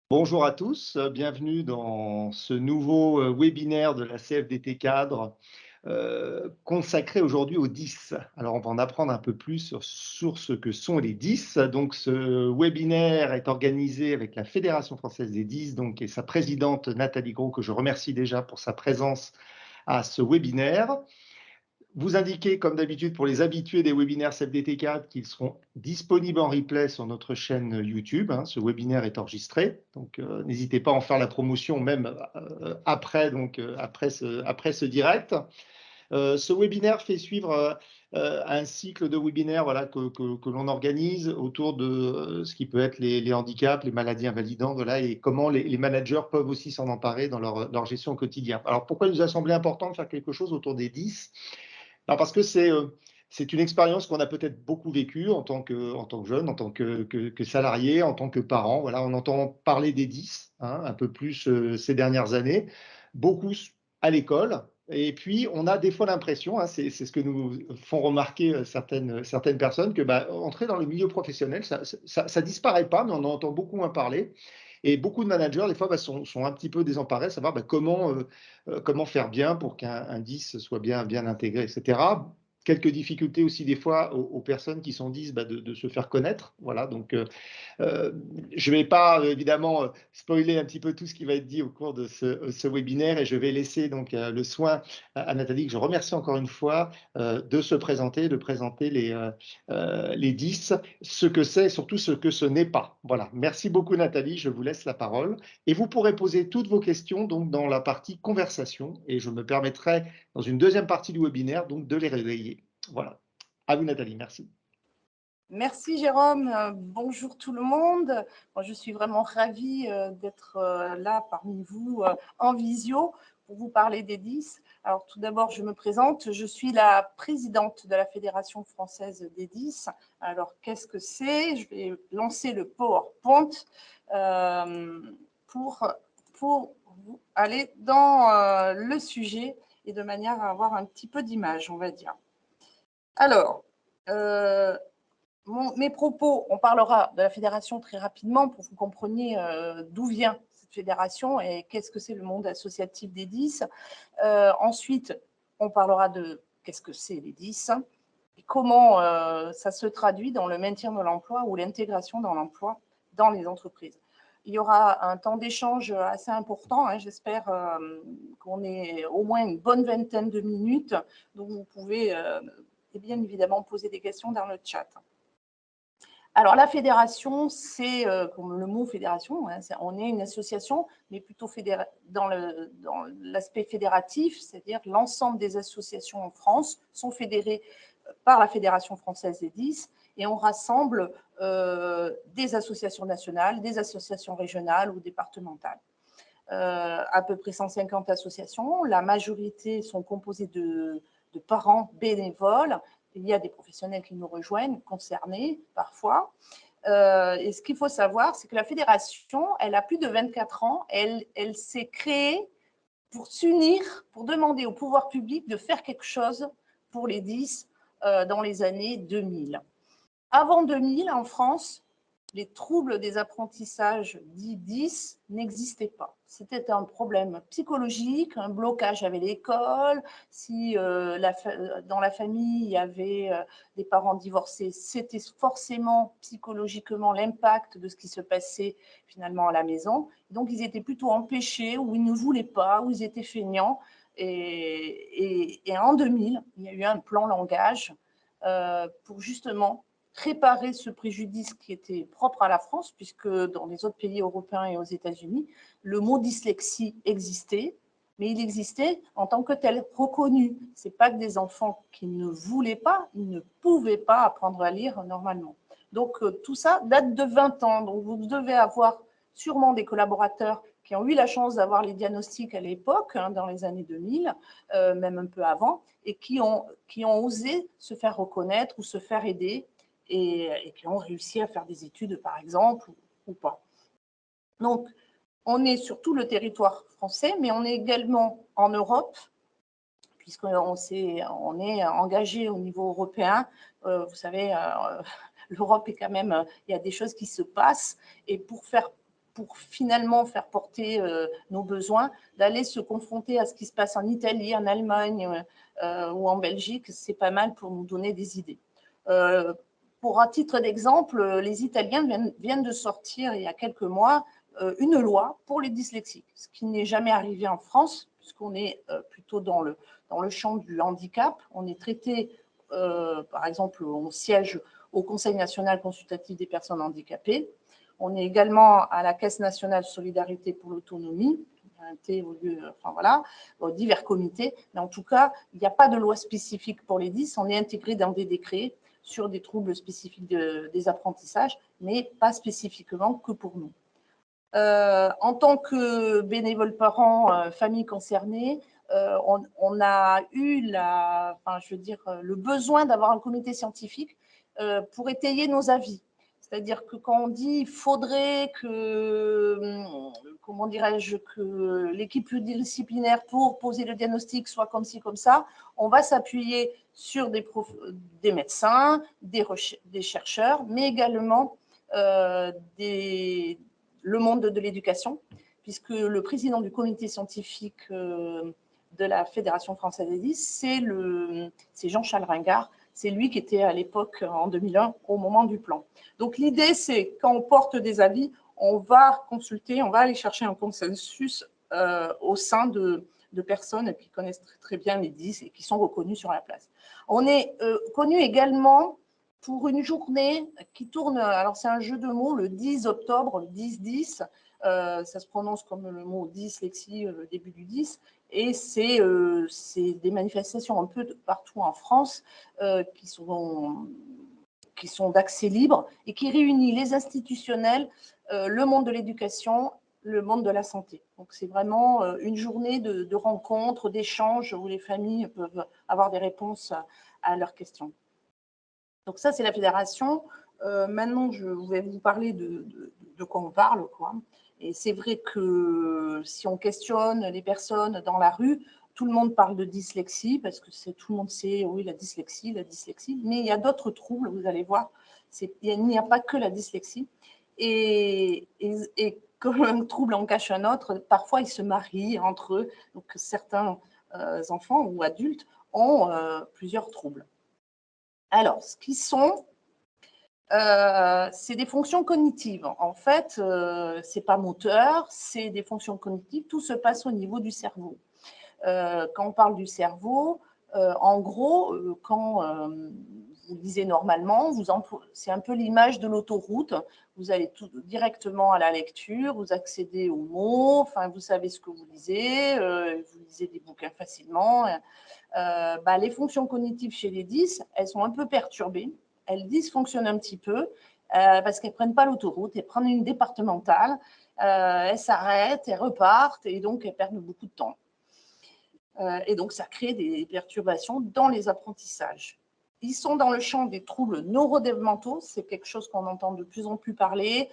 Bonjour à tous, bienvenue dans ce nouveau webinaire de la CFDT Cadre consacré aujourd'hui aux 10. Alors on va en apprendre un peu plus sur ce que sont les 10. Donc ce webinaire est organisé avec la Fédération française des 10 donc, et sa présidente Nathalie Gros, que je remercie déjà pour sa présence à ce webinaire. Vous indiquez, comme d'habitude, pour les habitués des webinaires CFDT4, qu'ils seront disponibles en replay sur notre chaîne YouTube. Ce webinaire est enregistré, donc n'hésitez pas à en faire la promotion même après ce direct. Ce webinaire fait suivre un cycle de webinaires que l'on organise autour de ce qui peut être les handicaps, les maladies invalidantes, et comment les managers peuvent aussi s'en emparer dans leur gestion au quotidien. Alors pourquoi il nous a semblé important de faire quelque chose autour des 10 ? Alors parce que c'est une expérience qu'on a peut-être beaucoup vécue en tant que jeune, en tant que salarié, en tant que parent. Voilà, on entend parler des 10, un peu plus ces dernières années, beaucoup à l'école. Et puis, on a des fois l'impression, c'est ce que nous font remarquer certaines personnes, que entrer dans le milieu professionnel, ça disparaît pas, mais on en entend beaucoup moins parler. Et beaucoup de managers, des fois, sont un petit peu désemparés, à savoir comment faire bien pour qu'un 10 soit bien intégré, etc. Quelques difficultés aussi des fois aux personnes qui sont 10 de se faire connaître. Voilà, donc je ne vais pas évidemment spoiler un petit peu tout ce qui va être dit au cours de ce webinaire, et je vais laisser donc le soin à Nathalie, que je remercie encore une fois, de se présenter, de présenter les 10, ce que c'est et surtout ce que ce n'est pas. Voilà, merci beaucoup Nathalie, je vous laisse la parole et vous pourrez poser toutes vos questions donc dans la partie conversation, et je me permettrai dans une deuxième partie du webinaire donc de les relayer. Voilà, à vous Nathalie, merci. Merci Jérôme, bonjour tout le monde. Moi, je suis vraiment ravie d'être là parmi vous en visio pour vous parler des 10. Alors tout d'abord, je me présente, je suis la présidente de la Fédération française des 10. Alors qu'est-ce que c'est? Je vais lancer le PowerPoint pour vous aller dans le sujet et de manière à avoir un petit peu d'image, on va dire. Alors, mes propos, on parlera de la fédération très rapidement pour que vous compreniez d'où vient cette fédération et qu'est-ce que c'est le monde associatif des 10. Ensuite, on parlera de qu'est-ce que c'est les 10 et comment ça se traduit dans le maintien de l'emploi ou l'intégration dans l'emploi dans les entreprises. Il y aura un temps d'échange assez important. J'espère qu'on ait au moins une bonne vingtaine de minutes, donc vous pouvez bien évidemment poser des questions dans le chat. Alors, la fédération, c'est comme le mot fédération, on est une association, mais plutôt dans l'aspect fédératif, c'est-à-dire l'ensemble des associations en France sont fédérées par la Fédération française des 10 et on rassemble des associations nationales, des associations régionales ou départementales. À peu près 150 associations, la majorité sont composées de parents bénévoles. Il y a des professionnels qui nous rejoignent, concernés parfois. Et ce qu'il faut savoir, c'est que la fédération, elle a plus de 24 ans. Elle s'est créée pour s'unir, pour demander au pouvoir public de faire quelque chose pour les 10 dans les années 2000. Avant 2000, en France, les troubles des apprentissages dits 10 n'existaient pas. C'était un problème psychologique, un blocage avec l'école. Si dans la famille, il y avait des parents divorcés, c'était forcément psychologiquement l'impact de ce qui se passait finalement à la maison. Donc, ils étaient plutôt empêchés, ou ils ne voulaient pas, ou ils étaient feignants. Et en 2000, il y a eu un plan langage pour justement réparer ce préjudice qui était propre à la France, puisque dans les autres pays européens et aux États-Unis, le mot dyslexie existait, mais il existait en tant que tel, reconnu. Ce n'est pas que des enfants qui ne voulaient pas, ils ne pouvaient pas apprendre à lire normalement. Donc tout ça date de 20 ans, donc vous devez avoir sûrement des collaborateurs qui ont eu la chance d'avoir les diagnostics à l'époque, dans les années 2000, même un peu avant, et qui ont osé se faire reconnaître ou se faire aider et qui ont réussi à faire des études, par exemple, ou pas. Donc, on est sur tout le territoire français, mais on est également en Europe, puisqu'on est engagé au niveau européen. Vous savez, l'Europe est quand même, il y a des choses qui se passent, et pour finalement faire porter nos besoins, d'aller se confronter à ce qui se passe en Italie, en Allemagne ou en Belgique, c'est pas mal pour nous donner des idées. Pour un titre d'exemple, les Italiens viennent de sortir il y a quelques mois une loi pour les dyslexiques, ce qui n'est jamais arrivé en France, puisqu'on est plutôt dans le champ du handicap. On est traité, par exemple, on siège au Conseil national consultatif des personnes handicapées. On est également à la Caisse nationale solidarité pour l'autonomie, enfin voilà, divers comités. Mais en tout cas, il n'y a pas de loi spécifique pour les 10. On est intégré dans des décrets sur des troubles spécifiques des apprentissages, mais pas spécifiquement que pour nous. En tant que bénévole parent, famille concernée, on a eu le besoin d'avoir un comité scientifique pour étayer nos avis. C'est-à-dire que quand on dit il faudrait que, comment dirais-je, que l'équipe pluridisciplinaire pour poser le diagnostic soit comme ci, comme ça, on va s'appuyer sur des médecins, des chercheurs, mais également le monde de l'éducation, puisque le président du comité scientifique de la Fédération française des 10, c'est Jean-Charles Ringard. C'est lui qui était à l'époque, en 2001, au moment du plan. Donc l'idée, c'est quand on porte des avis, on va consulter, on va aller chercher un consensus au sein de personnes qui connaissent très, très bien les 10 et qui sont reconnues sur la place. On est connu également pour une journée qui tourne, alors c'est un jeu de mots, le 10 octobre, le 10-10, ça se prononce comme le mot dyslexie, le début du 10, et c'est des manifestations un peu partout en France qui sont d'accès libre et qui réunit les institutionnels, le monde de l'éducation, le monde de la santé. Donc c'est vraiment une journée de rencontres, d'échanges où les familles peuvent avoir des réponses à leurs questions. Donc ça, c'est la fédération. Maintenant, je vais vous parler de quoi on parle, quoi. Et c'est vrai que si on questionne les personnes dans la rue, tout le monde parle de dyslexie parce que tout le monde sait, oui, la dyslexie. Mais il y a d'autres troubles, vous allez voir. Il n'y a pas que la dyslexie. Et comme un trouble en cache un autre, parfois ils se marient entre eux. Donc certains enfants ou adultes ont plusieurs troubles. Alors, ce qui sont, c'est des fonctions cognitives. En fait, ce n'est pas moteur, c'est des fonctions cognitives. Tout se passe au niveau du cerveau. Quand on parle du cerveau, en gros, quand vous lisez normalement, c'est un peu l'image de l'autoroute. Vous allez directement à la lecture, vous accédez aux mots, enfin, vous savez ce que vous lisez des bouquins facilement. Les fonctions cognitives chez les 10, elles sont un peu perturbées. Elles dysfonctionnent un petit peu parce qu'elles ne prennent pas l'autoroute, elles prennent une départementale, elles s'arrêtent, elles repartent et donc elles perdent beaucoup de temps. Et donc, ça crée des perturbations dans les apprentissages. Ils sont dans le champ des troubles neurodéveloppementaux. C'est quelque chose qu'on entend de plus en plus parler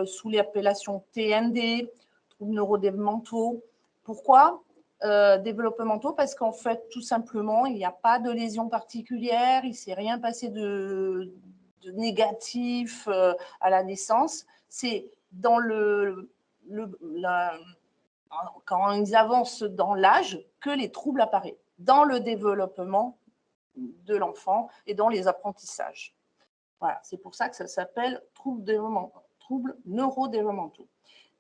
sous l'appellation TND, troubles neurodéveloppementaux. Pourquoi développementaux? Parce qu'en fait, tout simplement, il n'y a pas de lésion particulière, il ne s'est rien passé de négatif à la naissance. C'est dans quand ils avancent dans l'âge que les troubles apparaissent, dans le développement de l'enfant et dans les apprentissages. Voilà, c'est pour ça que ça s'appelle troubles neurodéveloppementaux.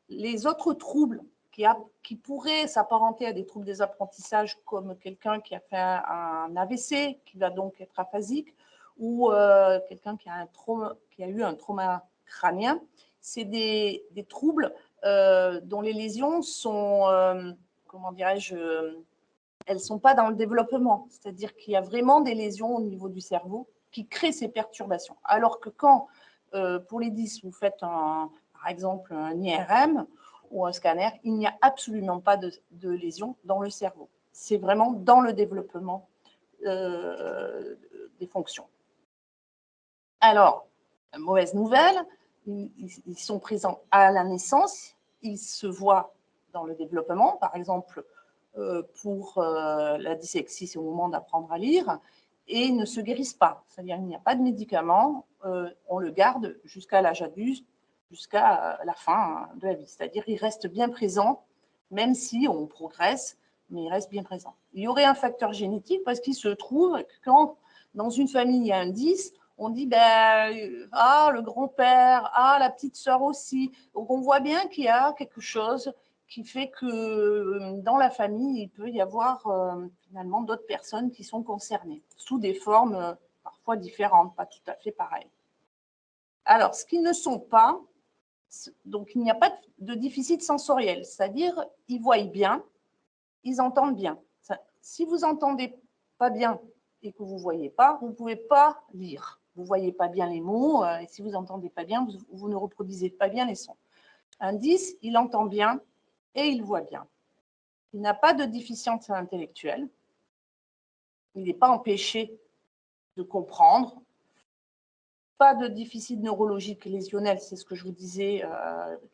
Les autres troubles qui pourraient s'apparenter à des troubles des apprentissages, comme quelqu'un qui a fait un AVC, qui va donc être aphasique, ou quelqu'un qui a eu un trauma crânien, c'est des troubles dont les lésions sont, elles ne sont pas dans le développement. C'est-à-dire qu'il y a vraiment des lésions au niveau du cerveau qui créent ces perturbations. Alors que quand, pour les 10, vous faites par exemple un IRM ou un scanner, il n'y a absolument pas de lésions dans le cerveau. C'est vraiment dans le développement des fonctions. Alors, mauvaise nouvelle, ils sont présents à la naissance, ils se voient dans le développement, par exemple pour la dyslexie, c'est au moment d'apprendre à lire, et ils ne se guérissent pas. C'est-à-dire qu'il n'y a pas de médicament, on le garde jusqu'à l'âge adulte, jusqu'à la fin de la vie. C'est-à-dire qu'il reste bien présent, même si on progresse, mais il reste bien présent. Il y aurait un facteur génétique parce qu'il se trouve que quand dans une famille il y a un 10, on dit le grand-père, la petite sœur aussi. Donc on voit bien qu'il y a quelque chose qui fait que dans la famille, il peut y avoir finalement d'autres personnes qui sont concernées, sous des formes parfois différentes, pas tout à fait pareilles. Alors, ce qu'ils ne sont pas, donc il n'y a pas de déficit sensoriel, c'est-à-dire ils voient bien, ils entendent bien. Si vous n'entendez pas bien et que vous ne voyez pas, vous ne pouvez pas lire. Vous ne voyez pas bien les mots, et si vous n'entendez pas bien, vous ne reproduisez pas bien les sons. Un 10, il entend bien et il voit bien. Il n'a pas de déficience intellectuelle. Il n'est pas empêché de comprendre. Pas de déficit neurologique lésionnel, c'est ce que je vous disais,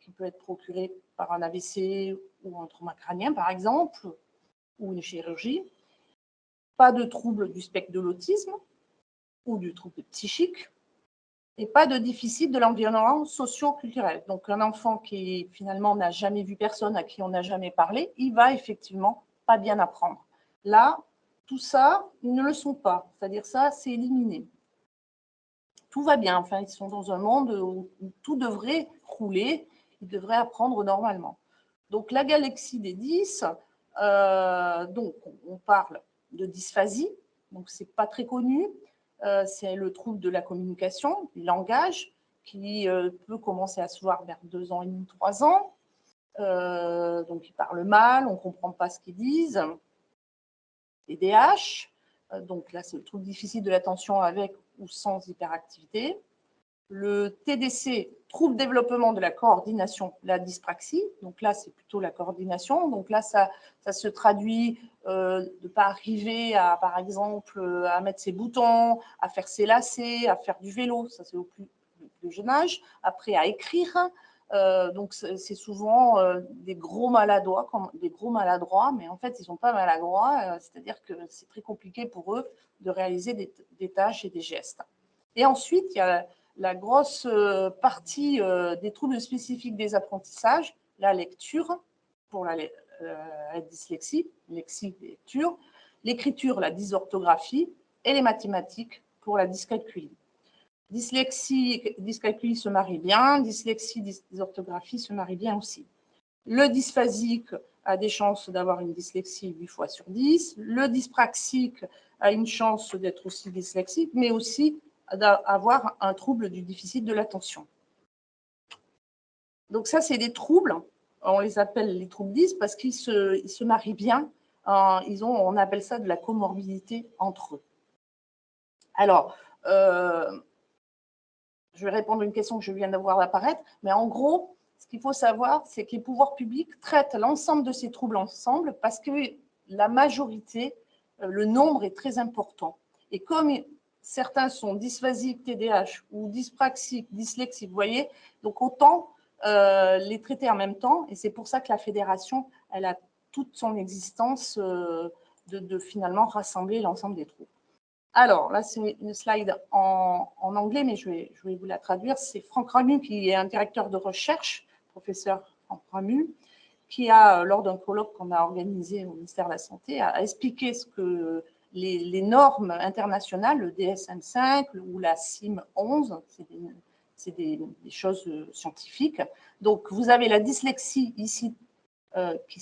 qui peut être procuré par un AVC ou un trauma crânien, par exemple, ou une chirurgie. Pas de trouble du spectre de l'autisme ou du trouble psychique. Et pas de déficit de l'environnement socio-culturel. Donc, un enfant qui, finalement, n'a jamais vu personne, à qui on n'a jamais parlé, il va effectivement pas bien apprendre. Là, tout ça, ils ne le sont pas. C'est-à-dire ça, c'est éliminé. Tout va bien. Enfin, ils sont dans un monde où tout devrait rouler. Ils devraient apprendre normalement. Donc, la galaxie des 10, donc, on parle de dysphasie. Donc, ce n'est pas très connu. C'est le trouble de la communication, du langage, qui peut commencer à se voir vers 2 ans et demi, 3 ans. Donc, ils parlent mal, on ne comprend pas ce qu'ils disent. TDAH, donc là, c'est le trouble difficile de l'attention avec ou sans hyperactivité. Le TDC, trouble développement de la coordination, la dyspraxie. Donc là, c'est plutôt la coordination. Donc là, ça se traduit de ne pas arriver à, par exemple, à mettre ses boutons, à faire ses lacets, à faire du vélo. Ça, c'est au plus jeune âge. Après, à écrire. Donc, c'est souvent des gros maladroits, mais en fait, ils ne sont pas maladroits. C'est-à-dire que c'est très compliqué pour eux de réaliser des tâches et des gestes. Et ensuite, il y a la grosse partie des troubles spécifiques des apprentissages, la lecture pour la dyslexie, lexie, lecture, l'écriture, la dysorthographie, et les mathématiques pour la dyscalculie. Dyslexie, dyscalculie se marie bien, dyslexie, dysorthographie se marie bien aussi. Le dysphasique a des chances d'avoir une dyslexie 8 fois sur 10. Le dyspraxique a une chance d'être aussi dyslexique, mais aussi d'avoir un trouble du déficit de l'attention. Donc ça, c'est des troubles, on les appelle les troubles 10 parce qu'ils se marient bien, on appelle ça de la comorbidité entre eux. Alors, je vais répondre à une question que je viens d'avoir apparaître, mais en gros, ce qu'il faut savoir, c'est que les pouvoirs publics traitent l'ensemble de ces troubles ensemble parce que la majorité, le nombre est très important. Et comme certains sont dysphasiques, TDAH, ou dyspraxiques, dyslexiques, vous voyez, donc autant les traiter en même temps. Et c'est pour ça que la fédération, elle a toute son existence de finalement rassembler l'ensemble des troubles. Alors, là, c'est une slide en anglais, mais je vais vous la traduire. C'est Franck Ramu, qui est un directeur de recherche, professeur Franck Ramu, qui a, lors d'un colloque qu'on a organisé au ministère de la Santé, a expliqué ce que les normes internationales, le DSM-5 ou la CIM 11, c'est des choses scientifiques. Donc, vous avez la dyslexie ici, qui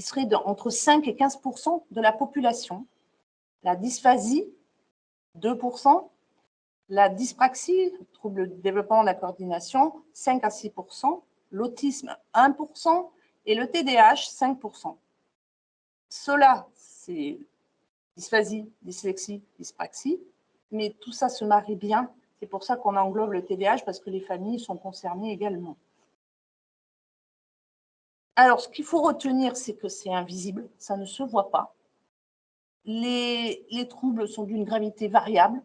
serait entre 5 et 15% de la population. La dysphasie, 2%. La dyspraxie, trouble de développement de la coordination, 5 à 6%. L'autisme, 1%. Et le TDAH, 5%. Cela, c'est dysphasie, dyslexie, dyspraxie. Mais tout ça se marie bien. C'est pour ça qu'on englobe le TDAH, parce que les familles sont concernées également. Alors, ce qu'il faut retenir, c'est que c'est invisible, ça ne se voit pas. Les troubles sont d'une gravité variable.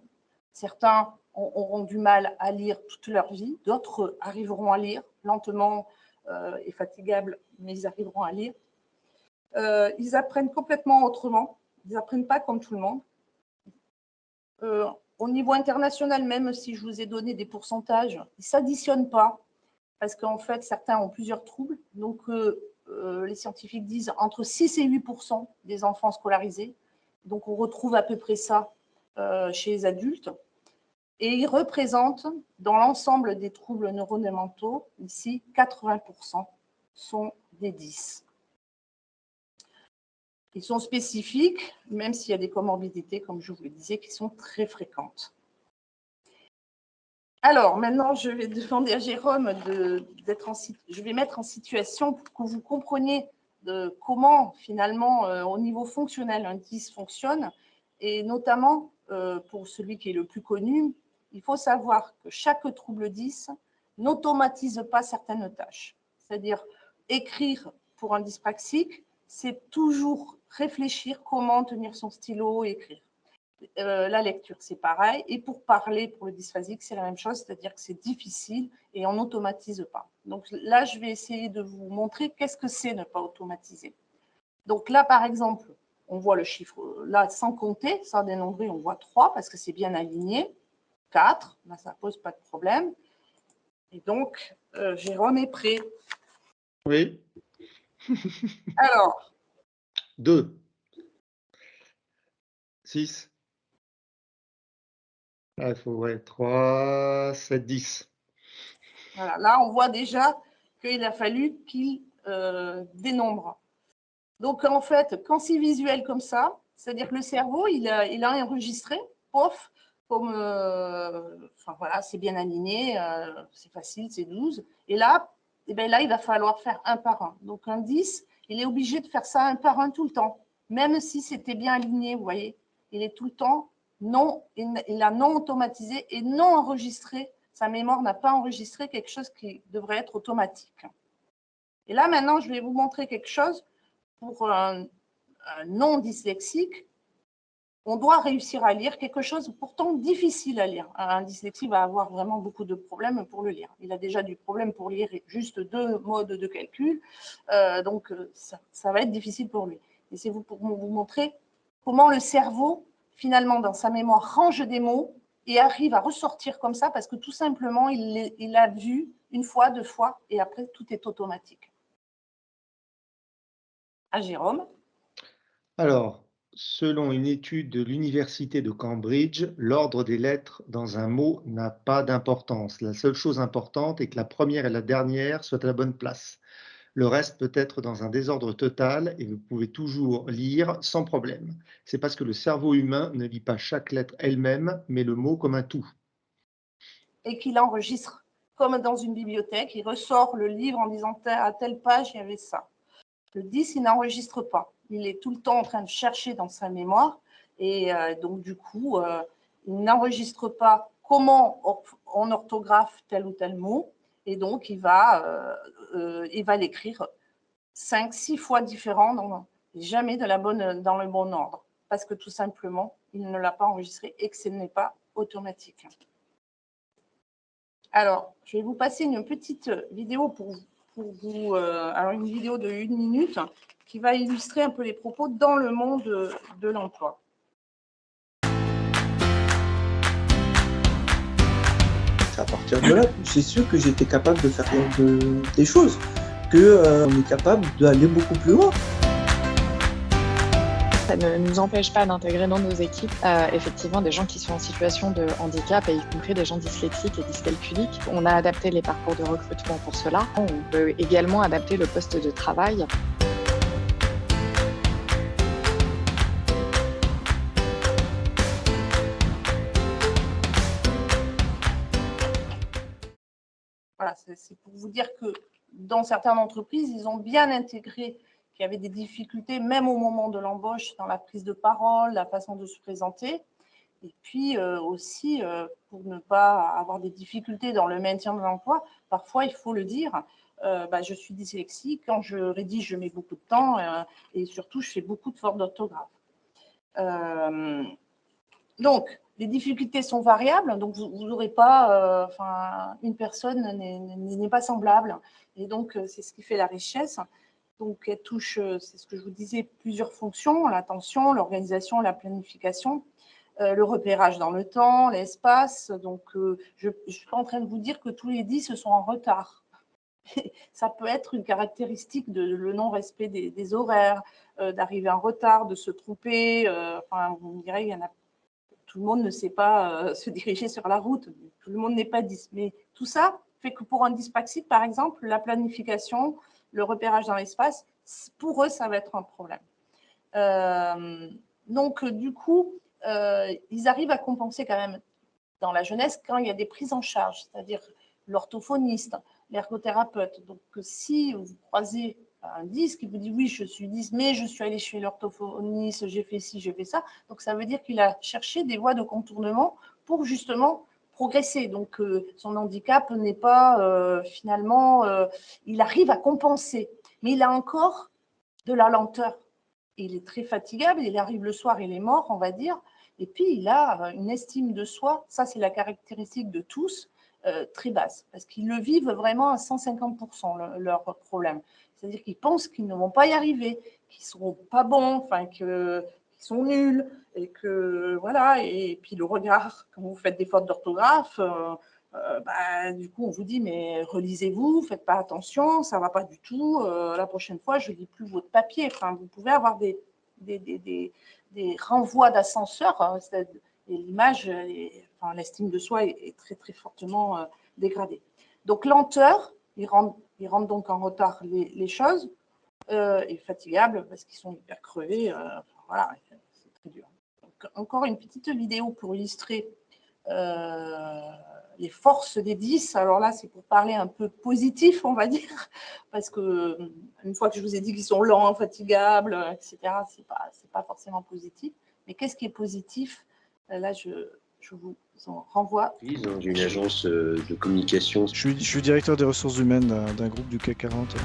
Certains auront du mal à lire toute leur vie, d'autres arriveront à lire lentement et fatigables, mais ils arriveront à lire. Ils apprennent complètement autrement, ils n'apprennent pas comme tout le monde. Au niveau international, même si je vous ai donné des pourcentages, ils ne s'additionnent pas. parce qu'en fait, certains ont plusieurs troubles. Donc, les scientifiques disent entre 6 et 8% des enfants scolarisés. Donc, on retrouve à peu près ça chez les adultes. Et ils représentent, dans l'ensemble des troubles neurodémentaux, ici, 80% sont des 10. Ils sont spécifiques, même s'il y a des comorbidités, comme je vous le disais, qui sont très fréquentes. Alors, maintenant, je vais demander à Jérôme je vais mettre en situation pour que vous compreniez comment, finalement, au niveau fonctionnel, un 10 fonctionne. Et notamment, pour celui qui est le plus connu, il faut savoir que chaque trouble 10 n'automatise pas certaines tâches. C'est-à-dire, écrire pour un dyspraxique, c'est toujours réfléchir comment tenir son stylo et écrire. La lecture, c'est pareil. Et pour parler, pour le dysphasique, c'est la même chose, c'est-à-dire que c'est difficile et on n'automatise pas. Donc là, je vais essayer de vous montrer qu'est-ce que c'est ne pas automatiser. Donc là, par exemple, on voit le chiffre, là, sans compter, sans dénombrer, on voit 3 parce que c'est bien aligné. 4, là, ça ne pose pas de problème. Et donc, Jérôme est prêt. Oui. Alors. 2. 6. Là, il faut, 3, 7, 10. Voilà, là, on voit déjà qu'il a fallu qu'il dénombre. Donc, en fait, quand c'est visuel comme ça, c'est-à-dire que le cerveau, il a enregistré, pof, comme, enfin voilà, c'est bien aligné, c'est facile, c'est 12. Et là, là, il va falloir faire un par un. Donc, un 10, il est obligé de faire ça un par un tout le temps, même si c'était bien aligné, vous voyez. Il est tout le temps non, il a non automatisé et non enregistré. Sa mémoire n'a pas enregistré quelque chose qui devrait être automatique. Et là, maintenant, je vais vous montrer quelque chose. Pour un non-dyslexique, on doit réussir à lire quelque chose pourtant difficile à lire. Un dyslexique va avoir vraiment beaucoup de problèmes pour le lire. Il a déjà du problème pour lire juste 2 modes de calcul, donc ça va être difficile pour lui. Et c'est pour vous montrer comment le cerveau, finalement, dans sa mémoire, range des mots et arrive à ressortir comme ça parce que tout simplement, il l'a vu une fois, 2 fois, et après, tout est automatique. À Jérôme. Alors, selon une étude de l'Université de Cambridge, l'ordre des lettres dans un mot n'a pas d'importance. La seule chose importante est que la première et la dernière soient à la bonne place. Le reste peut être dans un désordre total et vous pouvez toujours lire sans problème. C'est parce que le cerveau humain ne lit pas chaque lettre elle-même, mais le mot comme un tout. Et qu'il enregistre comme dans une bibliothèque. Il ressort le livre en disant à telle page, il y avait ça. Le 10, il n'enregistre pas. Il est tout le temps en train de chercher dans sa mémoire. Et donc, du coup, il n'enregistre pas comment on orthographe tel ou tel mot. Et donc, il va l'écrire 5, 6 fois différent, jamais dans le bon ordre. Parce que tout simplement, il ne l'a pas enregistré et que ce n'est pas automatique. Alors, je vais vous passer une petite vidéo pour vous, alors une vidéo de 1 minute qui va illustrer un peu les propos dans le monde de l'emploi. À partir de là, j'ai su que j'étais capable de faire des choses, qu'on est capable d'aller beaucoup plus loin. Ça ne nous empêche pas d'intégrer dans nos équipes effectivement des gens qui sont en situation de handicap, et y compris des gens dyslexiques et dyscalculiques. On a adapté les parcours de recrutement pour cela. On peut également adapter le poste de travail. Voilà, c'est pour vous dire que dans certaines entreprises, ils ont bien intégré qu'il y avait des difficultés, même au moment de l'embauche, dans la prise de parole, la façon de se présenter. Et puis aussi, pour ne pas avoir des difficultés dans le maintien de l'emploi, parfois, il faut le dire, je suis dyslexique, quand je rédige, je mets beaucoup de temps et surtout, je fais beaucoup de fautes d'orthographe. Donc, les difficultés sont variables, donc vous n'aurez pas, une personne n'est pas semblable. Et donc, c'est ce qui fait la richesse. Donc, elle touche, c'est ce que je vous disais, plusieurs fonctions, l'attention, l'organisation, la planification, le repérage dans le temps, l'espace. Donc, je suis pas en train de vous dire que tous les 10 sont en retard. Ça peut être une caractéristique de le non-respect des horaires, d'arriver en retard, de se tromper. Enfin, on dirait qu'il y en a. Tout le monde ne sait pas se diriger sur la route. Tout le monde n'est pas 10. Mais tout ça fait que pour un dyspraxique, par exemple, la planification, le repérage dans l'espace, pour eux, ça va être un problème. Donc, du coup, ils arrivent à compenser quand même dans la jeunesse quand il y a des prises en charge, c'est-à-dire l'orthophoniste, l'ergothérapeute. Donc, si vous croisez un 10 qui vous dit oui, je suis 10, mais je suis allé chez l'orthophoniste, j'ai fait ci, j'ai fait ça. Donc, ça veut dire qu'il a cherché des voies de contournement pour justement progresser. Donc, son handicap n'est pas finalement, il arrive à compenser, mais il a encore de la lenteur. Il est très fatigable, il arrive le soir, il est mort, on va dire. Et puis, il a une estime de soi, ça c'est la caractéristique de tous, très basse, parce qu'ils le vivent vraiment à 150% leur problème. C'est-à-dire qu'ils pensent qu'ils ne vont pas y arriver, qu'ils ne seront pas bons, enfin, qu'ils sont nuls, et que voilà. Et puis le regard, quand vous faites des fautes d'orthographe, du coup, on vous dit, mais relisez-vous, faites pas attention, ça va pas du tout, la prochaine fois, je lis plus votre papier. Enfin, vous pouvez avoir des renvois d'ascenseur, hein, et l'image, enfin, l'estime de soi est très, très fortement dégradée. Donc, lenteur, ils rendent donc en retard les choses, et fatigables parce qu'ils sont hyper crevés. Voilà, c'est très dur. Donc, encore une petite vidéo pour illustrer les forces des 10. Alors là, c'est pour parler un peu positif, on va dire, parce que une fois que je vous ai dit qu'ils sont lents, fatigables, etc., c'est pas forcément positif. Mais qu'est-ce qui est positif? Là, je vous en renvoie. J'ai une agence de communication. Je suis directeur des ressources humaines d'un groupe du CAC 40.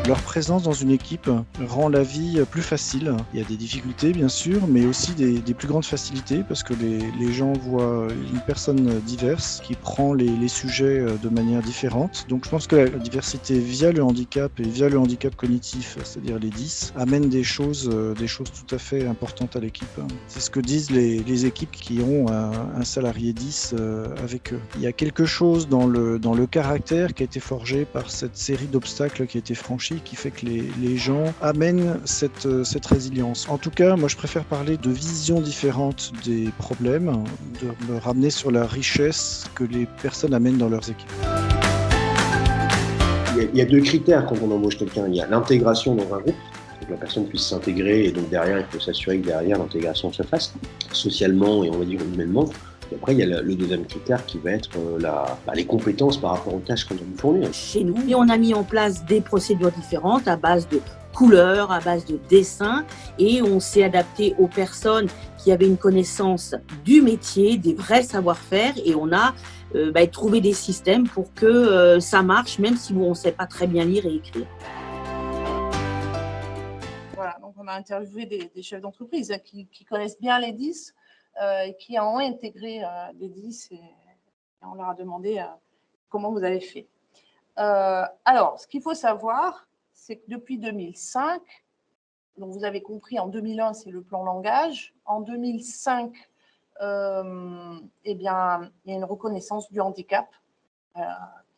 Leur présence dans une équipe rend la vie plus facile. Il y a des difficultés bien sûr, mais aussi des plus grandes facilités parce que les gens voient une personne diverse qui prend les sujets de manière différente. Donc je pense que la diversité via le handicap et via le handicap cognitif, c'est-à-dire les 10, amène des choses tout à fait importantes à l'équipe. C'est ce que disent les équipes qui ont un salarié 10 avec eux. Il y a quelque chose dans le caractère qui a été forgé par cette série d'obstacles qui a été franchie, qui fait que les gens amènent cette résilience. En tout cas, moi je préfère parler de visions différentes des problèmes, de ramener sur la richesse que les personnes amènent dans leurs équipes. Il y a deux critères quand on embauche quelqu'un. Il y a l'intégration dans un groupe, pour que la personne puisse s'intégrer, et donc derrière, il faut s'assurer que derrière, l'intégration se fasse socialement et on va dire humainement. Et après, il y a le deuxième critère qui va être les compétences par rapport aux tâches qu'on doit nous fournir. Chez nous, on a mis en place des procédures différentes à base de couleurs, à base de dessins, et on s'est adapté aux personnes qui avaient une connaissance du métier, des vrais savoir-faire, et on a trouvé des systèmes pour que ça marche, même si on ne sait pas très bien lire et écrire. Voilà, donc on a interviewé des chefs d'entreprise qui connaissent bien les 10, qui ont intégré les 10 et on leur a demandé comment vous avez fait. Alors, ce qu'il faut savoir, c'est que depuis 2005, donc vous avez compris, en 2001, c'est le plan langage. En 2005, il y a une reconnaissance du handicap,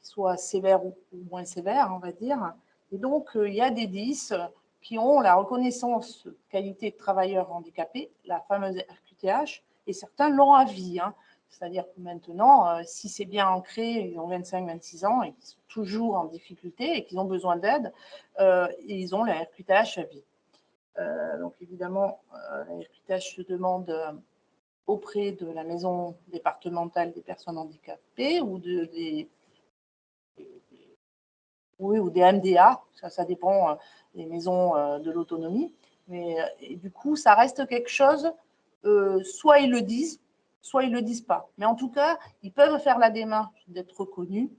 soit sévère ou moins sévère, on va dire. Et donc, il y a des 10 qui ont la reconnaissance qualité de travailleur handicapé, la fameuse RQTH, et certains l'ont à vie. C'est-à-dire que maintenant, si c'est bien ancré, ils ont 25-26 ans et qu'ils sont toujours en difficulté et qu'ils ont besoin d'aide, ils ont la RQTH à vie. Donc évidemment, la RQTH se demande auprès de la maison départementale des personnes handicapées ou des MDA, ça dépend des maisons de l'autonomie. Mais et du coup, ça reste quelque chose, soit ils le disent, soit ils ne le disent pas. Mais en tout cas, ils peuvent faire la démarche d'être reconnus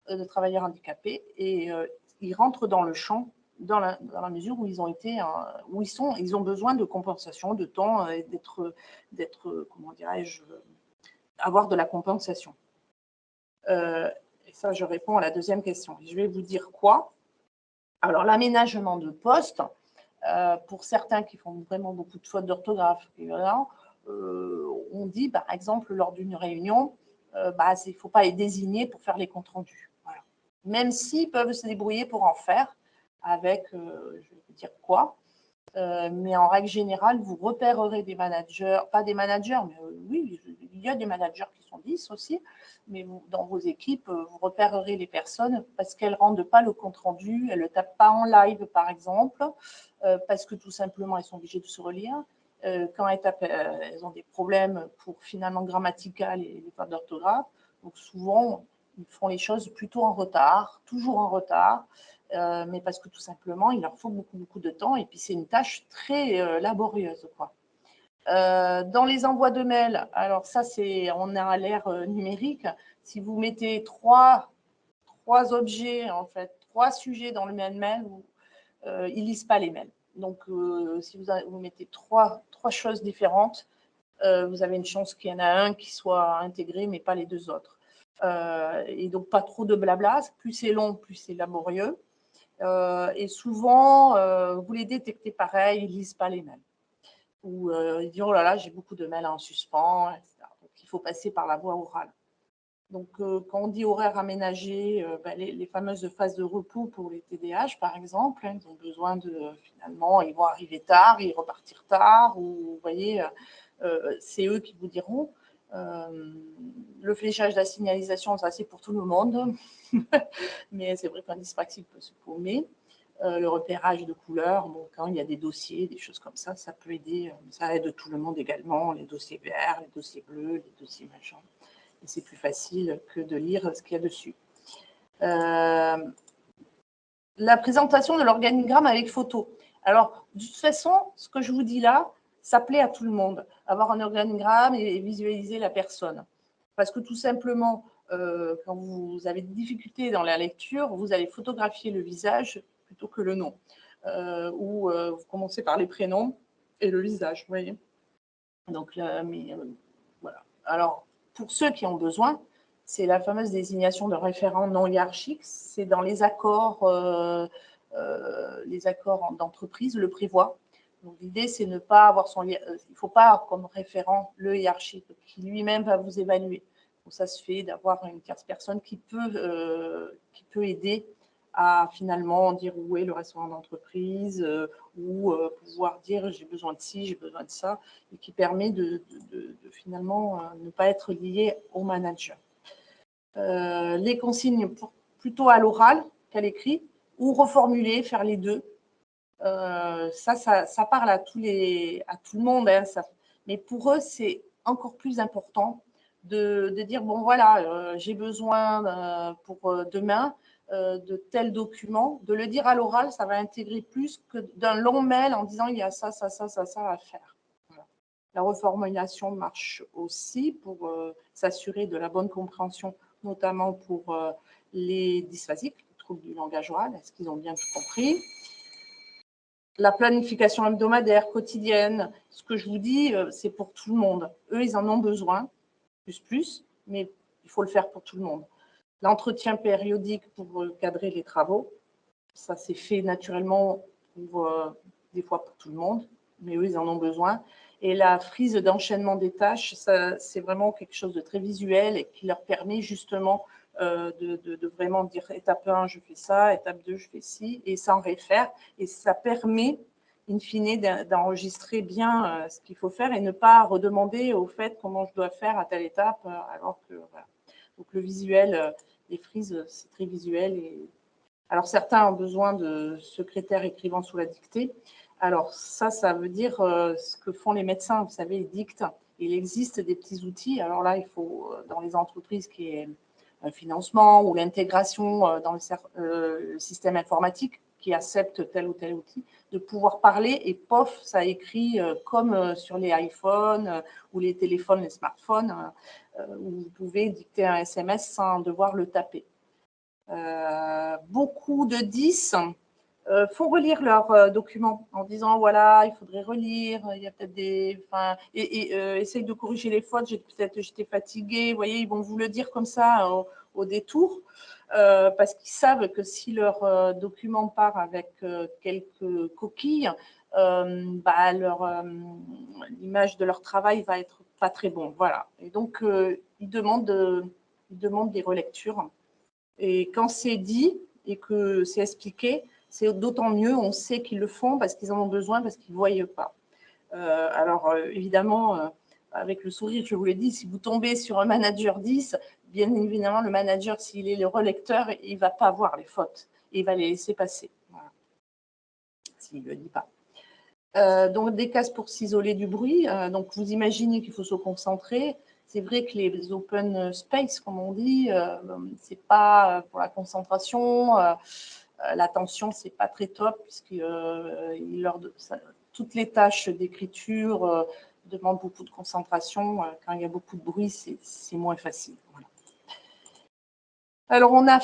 de travailleurs handicapés et ils rentrent dans le champ dans la mesure où ils ont été, où ils ont besoin de compensation, de temps, et d'être, comment dirais-je, avoir de la compensation. Et ça, je réponds à la deuxième question. Je vais vous dire quoi. Alors, l'aménagement de poste, pour certains qui font vraiment beaucoup de fautes d'orthographe, on dit, par exemple, lors d'une réunion, il ne faut pas les désigner pour faire les comptes rendus. Voilà. Même s'ils peuvent se débrouiller pour en faire avec, je vais vous dire quoi, mais en règle générale, vous repérerez des managers, pas des managers, mais oui, il y a des managers qui sont 10 aussi, mais dans vos équipes, vous repérerez les personnes parce qu'elles ne rendent pas le compte rendu, elles ne le tapent pas en live, par exemple, parce que tout simplement, elles sont obligées de se relire. Quand elles tapent, elles ont des problèmes pour finalement grammatical et les fautes d'orthographe. Donc souvent, ils font les choses plutôt en retard, toujours en retard. Mais parce que tout simplement, il leur faut beaucoup de temps et puis c'est une tâche très laborieuse, quoi. Dans les envois de mails, alors ça, on est à l'ère numérique. Si vous mettez trois objets, en fait, 3 sujets dans le même mail, ils ne lisent pas les mails. Donc, si vous mettez trois choses différentes, vous avez une chance qu'il y en a un qui soit intégré, mais pas les 2 autres. Et donc, pas trop de blabla. Plus c'est long, plus c'est laborieux. Et souvent, vous les détectez pareil, ils ne lisent pas les mails. Ou ils disent, oh là là, j'ai beaucoup de mails en suspens, etc. Donc, il faut passer par la voie orale. Donc, quand on dit horaire aménagé, les fameuses phases de repos pour les TDAH, par exemple, ils ont besoin finalement, ils vont arriver tard, ils repartir tard, ou vous voyez, c'est eux qui vous diront. Le fléchage de la signalisation, ça c'est pour tout le monde, mais c'est vrai qu'un dyspraxique peut se paumer. Le repérage de couleurs, bon, quand il y a des dossiers, des choses comme ça peut aider, ça aide tout le monde également, les dossiers verts, les dossiers bleus, les dossiers machins. Et c'est plus facile que de lire ce qu'il y a dessus. La présentation de l'organigramme avec photo. Alors, de toute façon, ce que je vous dis là, ça plaît à tout le monde, avoir un organigramme et visualiser la personne. Parce que tout simplement, quand vous avez des difficultés dans la lecture, vous allez photographier le visage plutôt que le nom. Ou vous commencez par les prénoms et le visage, vous voyez. Donc, voilà. Alors, pour ceux qui ont besoin, c'est la fameuse désignation de référent non hiérarchique. C'est dans les accords d'entreprise le prévoient. Donc, l'idée, c'est ne pas avoir il ne faut pas comme référent le hiérarchique qui lui-même va vous évaluer. Donc, ça se fait d'avoir une tierce personne qui peut aider à finalement dire où est le restaurant d'entreprise ou pouvoir dire j'ai besoin de ci, j'ai besoin de ça, et qui permet de finalement ne pas être lié au manager. Les consignes plutôt à l'oral qu'à l'écrit ou reformuler, faire les deux. Ça parle à tout le monde, hein, mais pour eux, c'est encore plus important de dire bon voilà, j'ai besoin pour demain de tel document, de le dire à l'oral, ça va intégrer plus que d'un long mail en disant il y a ça à faire. Voilà. La reformulation marche aussi pour s'assurer de la bonne compréhension, notamment pour les dysphasiques, les troubles du langage oral, est-ce qu'ils ont bien tout compris? La planification hebdomadaire, quotidienne, ce que je vous dis, c'est pour tout le monde. Eux, ils en ont besoin, plus, mais il faut le faire pour tout le monde. L'entretien périodique pour cadrer les travaux, ça c'est fait naturellement des fois pour tout le monde, mais eux, ils en ont besoin. Et la frise d'enchaînement des tâches, c'est vraiment quelque chose de très visuel et qui leur permet justement de vraiment dire étape 1, je fais ça, étape 2, je fais ci, et s'en réfère. Et ça permet, in fine, d'enregistrer bien ce qu'il faut faire et ne pas redemander au fait comment je dois faire à telle étape, alors que voilà. Donc le visuel, les frises, c'est très visuel. Alors certains ont besoin de secrétaires écrivant sous la dictée. Alors ça veut dire ce que font les médecins, vous savez, ils dictent. Il existe des petits outils. Alors là, il faut, dans les entreprises, qui est un financement ou l'intégration dans le système informatique qui accepte tel ou tel outil, de pouvoir parler et pof, ça écrit comme sur les iPhones ou les téléphones, les smartphones, où vous pouvez dicter un SMS sans devoir le taper. Beaucoup de 10 font relire leurs documents en disant voilà, il faudrait relire, il y a peut-être essaye de corriger les fautes, j'étais fatiguée, vous voyez, ils vont vous le dire comme ça au détour, parce qu'ils savent que si leur document part avec quelques coquilles, l'image de leur travail va être pas très bon. Voilà. Et donc, ils demandent des relectures. Et quand c'est dit et que c'est expliqué, c'est d'autant mieux, on sait qu'ils le font parce qu'ils en ont besoin, parce qu'ils ne voient pas. Évidemment, avec le sourire, je vous l'ai dit, si vous tombez sur un manager 10, bien évidemment, le manager, s'il est le relecteur, il ne va pas voir les fautes. Et il va les laisser passer. Voilà. S'il ne le dit pas. Donc, des cases pour s'isoler du bruit. Donc, vous imaginez qu'il faut se concentrer. C'est vrai que les open space, comme on dit, c'est pas pour la concentration. L'attention, c'est pas très top puisque toutes les tâches d'écriture demandent beaucoup de concentration. Quand il y a beaucoup de bruit, c'est moins facile. Voilà. Alors, on a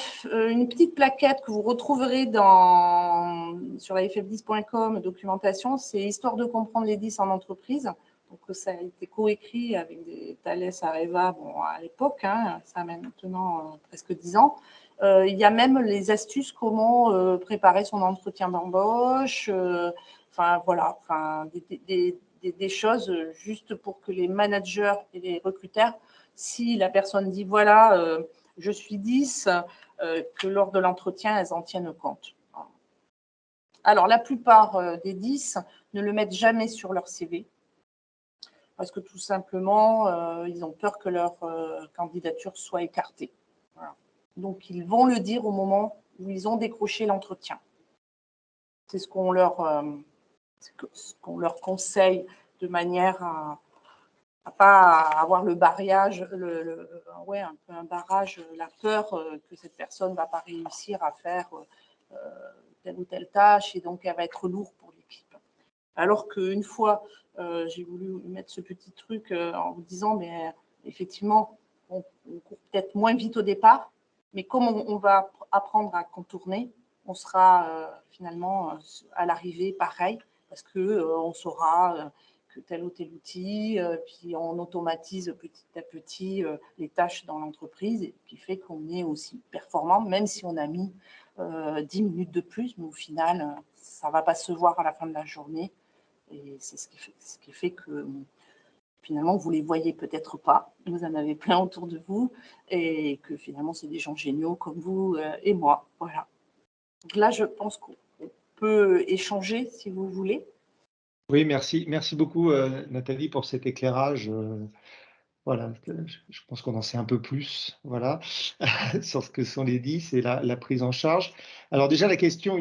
une petite plaquette que vous retrouverez sur la ff10.com, documentation. C'est Histoire de comprendre les 10 en entreprise. Donc, ça a été coécrit avec des Thales Areva à l'époque, hein, ça a maintenant presque 10 ans. Il y a même les astuces comment préparer son entretien d'embauche. Voilà, des choses juste pour que les managers et les recruteurs, si la personne dit voilà, je suis 10, que lors de l'entretien, elles en tiennent compte. Alors, la plupart des 10 ne le mettent jamais sur leur CV parce que tout simplement, ils ont peur que leur candidature soit écartée. Voilà. Donc, ils vont le dire au moment où ils ont décroché l'entretien. C'est ce qu'on leur conseille de manière à pas avoir le barrage, un peu un barrage, la peur que cette personne ne va pas réussir à faire telle ou telle tâche et donc elle va être lourde pour l'équipe. Alors qu'une fois, j'ai voulu mettre ce petit truc en vous disant, mais effectivement, on court peut-être moins vite au départ, mais comme on va apprendre à contourner, on sera finalement à l'arrivée pareil, parce qu'on saura que tel ou tel outil, puis on automatise petit à petit les tâches dans l'entreprise, et qui fait qu'on est aussi performant, même si on a mis 10 minutes de plus, mais au final, ça ne va pas se voir à la fin de la journée. Et c'est ce qui fait que finalement, vous ne les voyez peut-être pas, vous en avez plein autour de vous, et que finalement, c'est des gens géniaux comme vous et moi. Voilà. Donc là, je pense qu'on peut échanger si vous voulez. Oui, merci beaucoup Nathalie pour cet éclairage. Voilà, je pense qu'on en sait un peu plus, voilà, sur ce que sont les 10 et la prise en charge. Alors déjà, une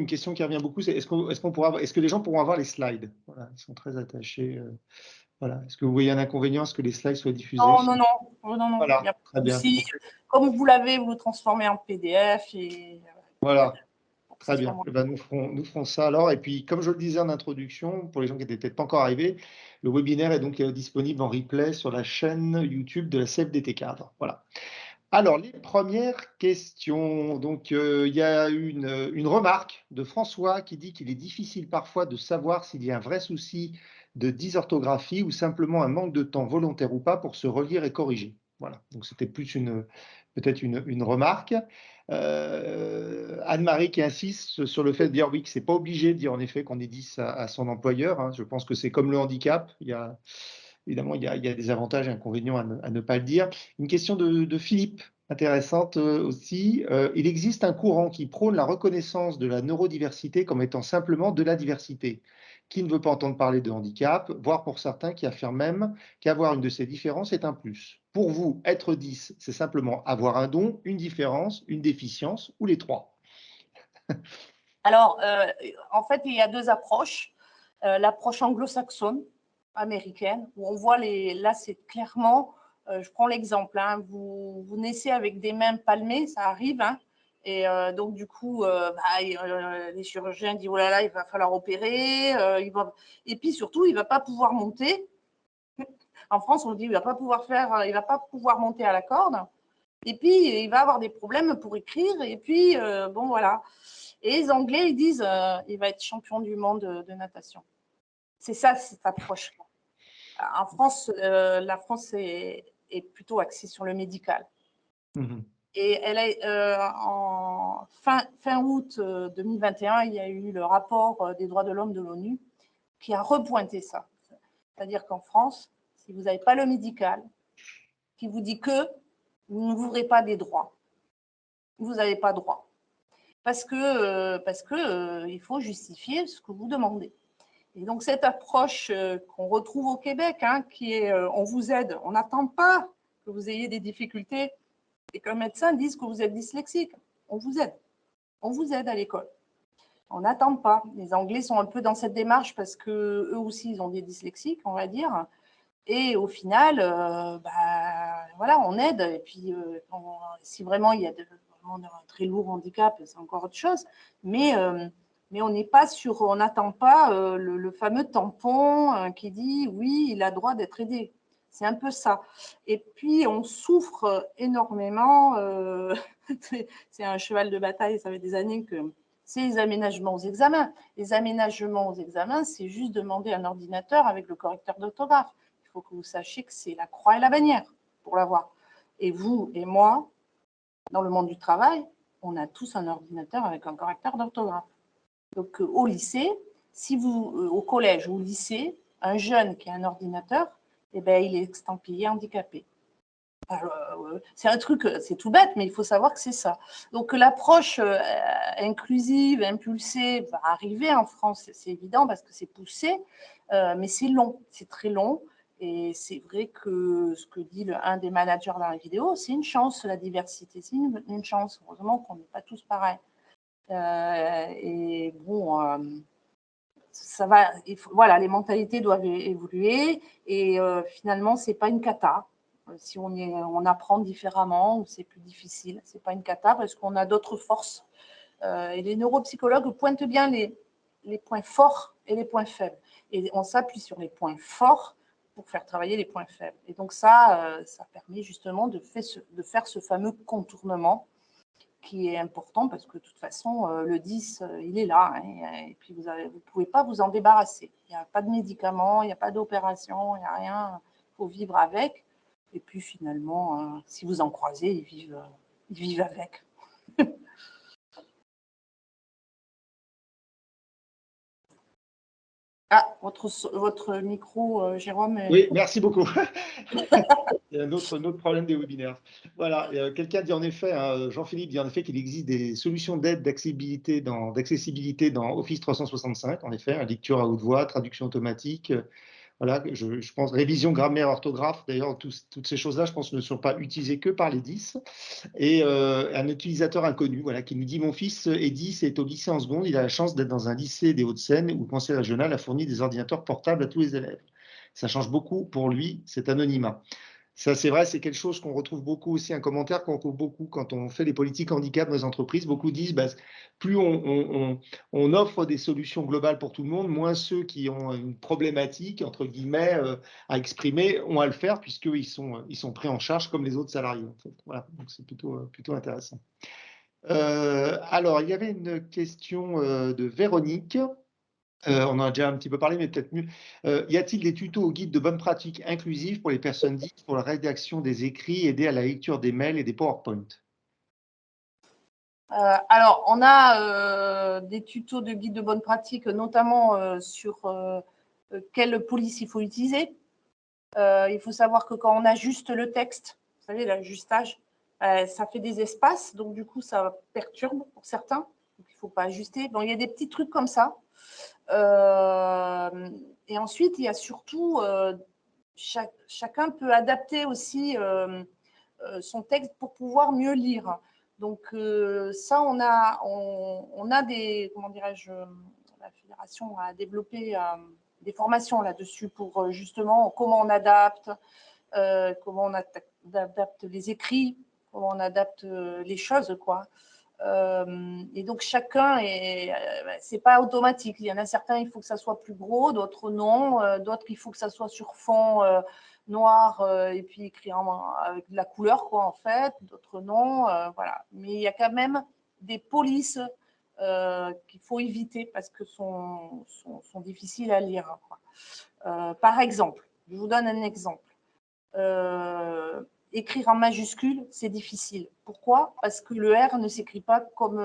question qui revient beaucoup, c'est est-ce que les gens pourront avoir les slides? Voilà, ils sont très attachés. Voilà. Est-ce que vous voyez un inconvénient à ce que les slides soient diffusés? Non. Voilà, Il y a très bien. aussi, comme vous l'avez, vous le transformez en PDF et Voilà. Très bien. Nous ferons ça alors. Et puis, comme je le disais en introduction, pour les gens qui n'étaient peut-être pas encore arrivés, le webinaire est donc disponible en replay sur la chaîne YouTube de la CFDT Cadre. Voilà. Alors, les premières questions. Donc, il y a une remarque de François qui dit qu'il est difficile parfois de savoir s'il y a un vrai souci de dysorthographie ou simplement un manque de temps volontaire ou pas pour se relire et corriger. Voilà. Donc, c'était plus peut-être une remarque. Anne-Marie qui insiste sur le fait de dire oui, que ce n'est pas obligé de dire en effet qu'on est 10 à son employeur. Hein. Je pense que c'est comme le handicap. Évidemment, il y a des avantages et inconvénients à ne pas le dire. Une question de Philippe, intéressante aussi. Il existe un courant qui prône la reconnaissance de la neurodiversité comme étant simplement de la diversité, qui ne veut pas entendre parler de handicap, voire pour certains qui affirment même qu'avoir une de ces différences est un plus. Pour vous, être 10, c'est simplement avoir un don, une différence, une déficience ou les trois? Alors, en fait, il y a deux approches. L'approche anglo-saxonne, américaine, où on voit là, c'est clairement, je prends l'exemple, hein, vous naissez avec des mains palmées, ça arrive, hein, et donc du coup, les chirurgiens disent, oh là là, il va falloir opérer, et puis surtout, il ne va pas pouvoir monter. En France, on dit, il ne va pas pouvoir monter à la corde, et puis il va avoir des problèmes pour écrire, et puis, bon, voilà. Et les Anglais, ils disent, il va être champion du monde de natation. C'est ça, cette approche. En France, la France est plutôt axée sur le médical. Mmh. Et en fin août 2021, il y a eu le rapport des droits de l'homme de l'ONU qui a repointé ça. C'est-à-dire qu'en France, si vous n'avez pas le médical, qui vous dit que vous ne n'ouvrez pas des droits, vous n'avez pas droit. Parce que il faut justifier ce que vous demandez. Et donc, cette approche qu'on retrouve au Québec, hein, qui est on vous aide, on n'attend pas que vous ayez des difficultés et qu'un médecin dise que vous êtes dyslexique. On vous aide. On vous aide à l'école. On n'attend pas. Les Anglais sont un peu dans cette démarche parce qu'eux aussi, ils ont des dyslexiques, on va dire. Et au final, voilà, on aide. Et puis, si vraiment il y a un très lourd handicap, c'est encore autre chose. Mais on n'est pas sur, on n'attend pas le fameux tampon qui dit oui, il a droit d'être aidé. C'est un peu ça. Et puis, on souffre énormément. C'est un cheval de bataille, ça fait des années que c'est les aménagements aux examens. Les aménagements aux examens, c'est juste demander un ordinateur avec le correcteur d'orthographe. Il faut que vous sachiez que c'est la croix et la bannière pour l'avoir. Et vous et moi, dans le monde du travail, on a tous un ordinateur avec un correcteur d'orthographe. Donc, au lycée, si vous, au collège ou au lycée, un jeune qui a un ordinateur, eh ben, il est estampillé handicapé. C'est un truc, c'est tout bête, mais il faut savoir que c'est ça. Donc, l'approche inclusive, impulsée, va arriver en France, c'est évident parce que c'est poussé, mais c'est long, c'est très long. Et c'est vrai que ce que dit un des managers dans la vidéo, c'est une chance, la diversité, c'est une chance. Heureusement qu'on n'est pas tous pareils. Et bon, ça va, voilà, les mentalités doivent évoluer et finalement, c'est pas une cata. Si on apprend différemment, c'est plus difficile. C'est pas une cata parce qu'on a d'autres forces. Et les neuropsychologues pointent bien les points forts et les points faibles. Et on s'appuie sur les points forts pour faire travailler les points faibles. Et donc ça permet justement de faire ce fameux contournement qui est important parce que de toute façon, le 10, il est là. Hein, et puis, vous ne pouvez pas vous en débarrasser. Il n'y a pas de médicaments, il n'y a pas d'opération, il n'y a rien. Il faut vivre avec. Et puis, finalement, si vous en croisez, ils vivent avec. Ah, votre micro, Jérôme. Oui, merci beaucoup. Il y a un autre problème des webinaires. Voilà, quelqu'un dit en effet, hein, Jean-Philippe dit en effet qu'il existe des solutions d'aide d'accessibilité dans Office 365, en effet, lecture à haute voix, traduction automatique. Voilà, je pense, révision, grammaire, orthographe, d'ailleurs, toutes ces choses-là, je pense, ne sont pas utilisées que par les 10. Et un utilisateur inconnu, voilà, qui nous dit « Mon fils est 10 et est au lycée en seconde. Il a la chance d'être dans un lycée des Hauts-de-Seine où le conseil régional a fourni des ordinateurs portables à tous les élèves. Ça change beaucoup pour lui, cet anonymat. » Ça, c'est vrai, c'est quelque chose qu'on retrouve beaucoup aussi, un commentaire qu'on retrouve beaucoup quand on fait les politiques handicap dans les entreprises. Beaucoup disent, plus on offre des solutions globales pour tout le monde, moins ceux qui ont une problématique, entre guillemets, à exprimer, ont à le faire, puisqu'ils sont pris en charge comme les autres salariés. En fait. Voilà, donc c'est plutôt intéressant. Alors, il y avait une question de Véronique. On en a déjà un petit peu parlé, mais peut-être mieux. Y a-t-il des tutos ou guides de bonnes pratiques inclusives pour les personnes dites pour la rédaction des écrits, aider à la lecture des mails et des PowerPoint? Alors, on a des tutos de guides de bonnes pratiques, notamment sur quelle police il faut utiliser. Il faut savoir que quand on ajuste le texte, vous savez, l'ajustage, ça fait des espaces, donc du coup, ça perturbe pour certains. Donc, il ne faut pas ajuster. Bon, il y a des petits trucs comme ça. Et ensuite, il y a surtout, chacun peut adapter aussi son texte pour pouvoir mieux lire. Donc ça, on a des, comment dirais-je, la fédération a développé des formations là-dessus pour justement comment on adapte les écrits, comment on adapte les choses, quoi. Et donc chacun c'est pas automatique. Il y en a certains, il faut que ça soit plus gros, d'autres non, d'autres il faut que ça soit sur fond noir et puis écrit avec de la couleur, quoi, en fait, d'autres non, voilà. Mais il y a quand même des polices qu'il faut éviter parce que sont difficiles à lire, quoi. Par exemple, je vous donne un exemple. Écrire en majuscule, c'est difficile. Pourquoi? Parce que le R ne s'écrit pas comme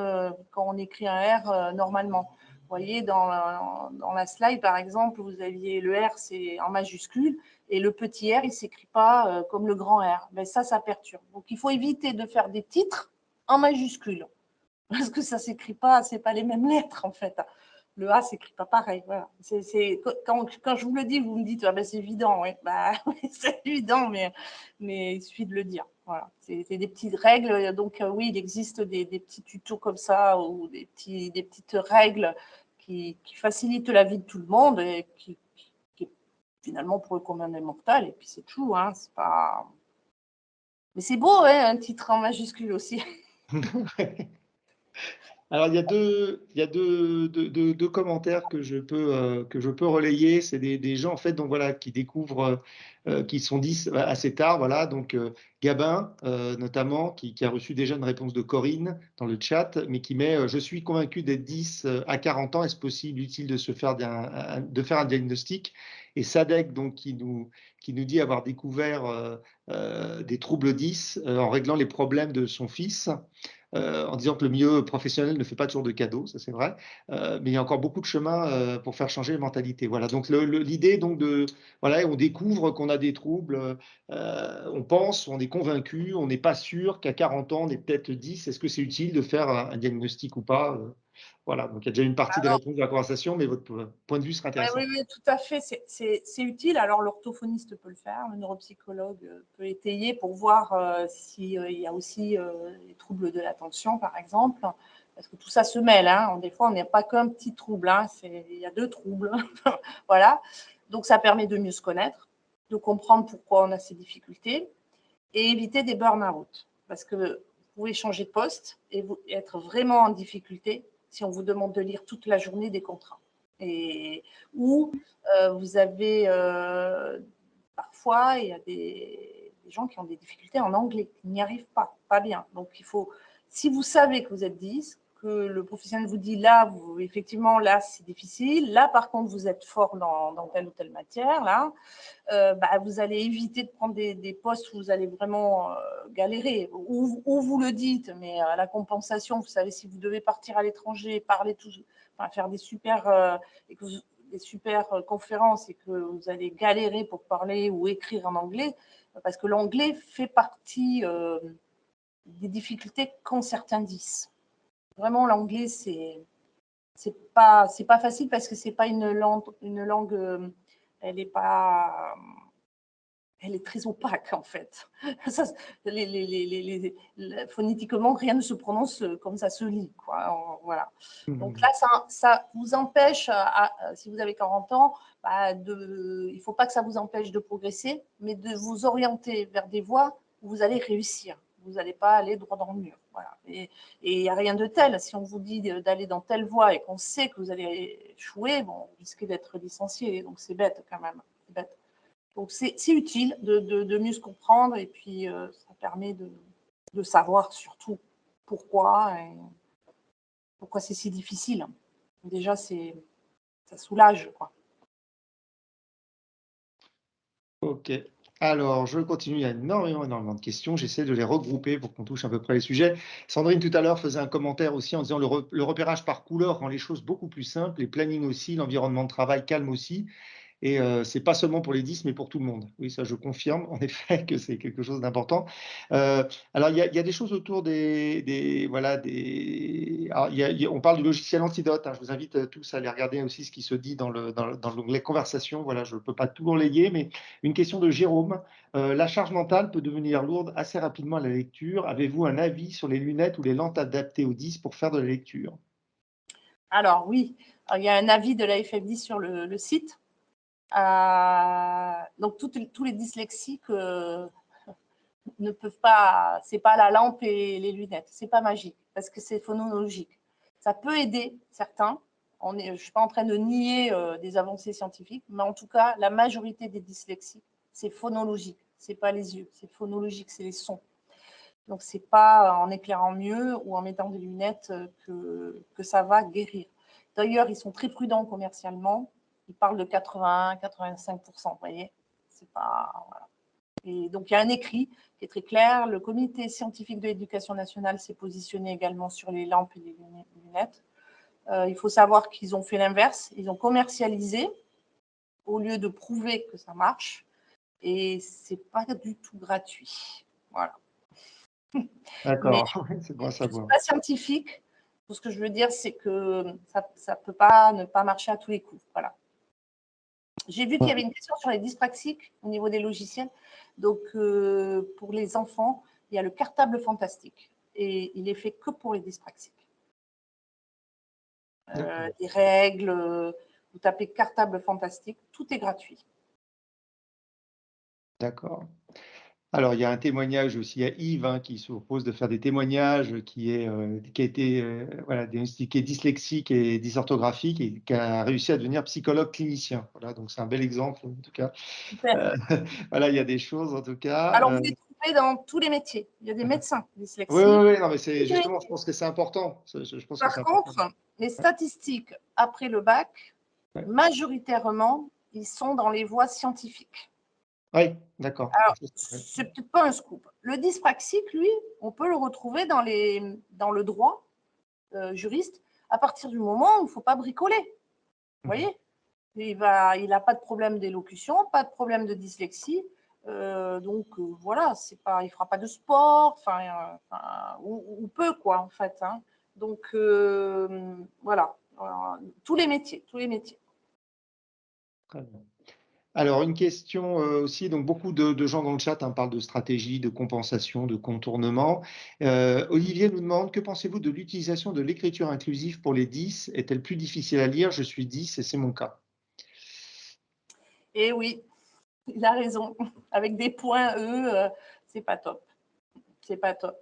quand on écrit un R normalement. voyez, dans la slide, par exemple, vous aviez le R, c'est en majuscule, et le petit r, il ne s'écrit pas comme le grand R. Ben, ça perturbe. Donc, il faut éviter de faire des titres en majuscule, parce que ça ne s'écrit pas, ce n'est pas les mêmes lettres, en fait. Le A ne s'écrit pas pareil. Voilà. Quand je vous le dis, vous me dites ah ben, c'est évident. Oui, bah, c'est évident, mais il suffit de le dire. Voilà. C'est des petites règles. Donc, oui, il existe des petits tutos comme ça ou des petites règles qui facilitent la vie de tout le monde et qui finalement pour le commun des mortels. Et puis, c'est tout. Hein, c'est pas... Mais c'est beau, hein, un titre en majuscule aussi. Alors, il y a deux commentaires que je peux relayer. C'est des gens, en fait, donc, voilà, qui découvrent, qui sont 10 assez tard. Voilà, donc Gabin, notamment, qui a reçu déjà une réponse de Corinne dans le chat, mais qui met Je suis convaincu d'être 10 à 40 ans. Est-ce possible, utile de faire un diagnostic ?» Et Sadek, donc, qui nous dit avoir découvert des troubles 10 en réglant les problèmes de son fils. En disant que le milieu professionnel ne fait pas toujours de cadeaux, ça c'est vrai, mais il y a encore beaucoup de chemin pour faire changer les mentalités. Voilà, donc l'idée donc voilà, on découvre qu'on a des troubles, on pense, on est convaincu, on n'est pas sûr qu'à 40 ans, on est peut-être 10, est-ce que c'est utile de faire un diagnostic ou pas voilà, donc il y a déjà une partie des réponses de la conversation, mais votre point de vue serait intéressant. Oui, tout à fait, c'est utile. Alors, l'orthophoniste peut le faire, le neuropsychologue peut étayer pour voir s'il y a aussi les troubles de l'attention, par exemple, parce que tout ça se mêle. Hein. Des fois, on n'a pas qu'un petit trouble, hein. Il y a 2 troubles. Voilà. Donc, ça permet de mieux se connaître, de comprendre pourquoi on a ces difficultés et éviter des burn-out. Parce que vous pouvez changer de poste et être vraiment en difficulté si on vous demande de lire toute la journée des contrats. Ou vous avez parfois, il y a des gens qui ont des difficultés en anglais, qui n'y arrivent pas bien. Donc, il faut, si vous savez que vous êtes 10, que le professionnel vous dit là, effectivement, là, c'est difficile. Là, par contre, vous êtes fort dans telle ou telle matière. Là, vous allez éviter de prendre des postes où vous allez vraiment galérer. Ou vous le dites, mais à la compensation, vous savez, si vous devez partir à l'étranger, parler faire des super conférences et que vous allez galérer pour parler ou écrire en anglais, parce que l'anglais fait partie des difficultés qu'ont certains 10. Vraiment, l'anglais, c'est pas facile parce que c'est pas une langue elle est pas... Elle est très opaque, en fait. Ça, phonétiquement, rien ne se prononce comme ça se lit, quoi. Voilà. Donc là, ça vous empêche, si vous avez 40 ans, il ne faut pas que ça vous empêche de progresser, mais de vous orienter vers des voies où vous allez réussir. Vous n'allez pas aller droit dans le mur. Voilà. Et il n'y a rien de tel. Si on vous dit d'aller dans telle voie et qu'on sait que vous allez échouer, bon, vous risquez d'être licencié. Donc, c'est bête quand même. C'est bête. Donc, c'est utile de mieux se comprendre et puis ça permet de savoir surtout pourquoi c'est si difficile. Déjà, ça soulage, quoi. Ok. Alors, je continue. Il y a énormément de questions. J'essaie de les regrouper pour qu'on touche à peu près les sujets. Sandrine, tout à l'heure, faisait un commentaire aussi en disant le repérage par couleur rend les choses beaucoup plus simples, les plannings aussi, l'environnement de travail calme aussi. Et c'est pas seulement pour les 10, mais pour tout le monde. Oui, ça, je confirme, en effet, que c'est quelque chose d'important. Alors, il y a des choses autour voilà, alors, on parle du logiciel Antidote. Hein. Je vous invite tous à aller regarder aussi ce qui se dit dans l'onglet Conversation. Voilà, je ne peux pas tout relayer, mais une question de Jérôme. La charge mentale peut devenir lourde assez rapidement à la lecture. Avez-vous un avis sur les lunettes ou les lentes adaptées aux 10 pour faire de la lecture? Alors, oui. Alors, il y a un avis de la FF10 sur le site. Donc, tous les dyslexiques ne peuvent pas, c'est pas la lampe et les lunettes, c'est pas magique parce que c'est phonologique. Ça peut aider certains. Je ne suis pas en train de nier des avancées scientifiques, mais en tout cas, la majorité des dyslexiques, c'est phonologique, c'est pas les yeux, c'est phonologique, c'est les sons. Donc, c'est pas en éclairant mieux ou en mettant des lunettes que ça va guérir. D'ailleurs, ils sont très prudents commercialement. Ils parlent de 81-85%, vous voyez. C'est pas... Voilà. Et donc, il y a un écrit qui est très clair. Le comité scientifique de l'éducation nationale s'est positionné également sur les lampes et les lunettes. Il faut savoir qu'ils ont fait l'inverse, ils ont commercialisé au lieu de prouver que ça marche. Et c'est pas du tout gratuit. Voilà. Mais D'accord, c'est bon à je ne suis savoir. pas scientifique. Tout ce que je veux dire, c'est que ça ne peut pas ne pas marcher à tous les coups. Voilà. J'ai vu qu'il y avait une question sur les dyspraxiques au niveau des logiciels. Donc, pour les enfants, il y a le cartable fantastique. Et il est fait que pour les dyspraxiques. Des règles, vous tapez cartable fantastique, tout est gratuit. D'accord. Alors, il y a un témoignage aussi, il y a Yves hein, qui se propose de faire des témoignages, qui a été voilà, diagnostiqué dyslexique et dysorthographique et qui a réussi à devenir psychologue clinicien. Voilà, donc c'est un bel exemple en tout cas. Super. Voilà, il y a des choses en tout cas. Alors, vous les trouvez dans tous les métiers. Il y a des médecins Oui, dyslexiques. oui, oui, non, mais c'est Tous les justement, je métiers. pense que c'est important. Je pense que c'est Par important. contre, les statistiques après le bac, Ouais. majoritairement, ils sont dans les voies scientifiques. Oui, d'accord. Alors, c'est peut-être pas un scoop. Le dyspraxique, lui, on peut le retrouver dans le droit juriste à partir du moment où il ne faut pas bricoler. Vous voyez, il n'a pas de problème d'élocution, pas de problème de dyslexie. Donc voilà, il ne fera pas de sport, ou peu quoi en fait. Hein. Donc voilà, tous les métiers. Très bien. Alors, une question aussi, donc beaucoup de gens dans le chat hein, parlent de stratégie, de compensation, de contournement. Olivier nous demande, que pensez-vous de l'utilisation de l'écriture inclusive pour les 10? Est-elle plus difficile à lire? Je suis 10 et c'est mon cas. Et oui, il a raison. Avec des points E, c'est pas top. C'est pas top.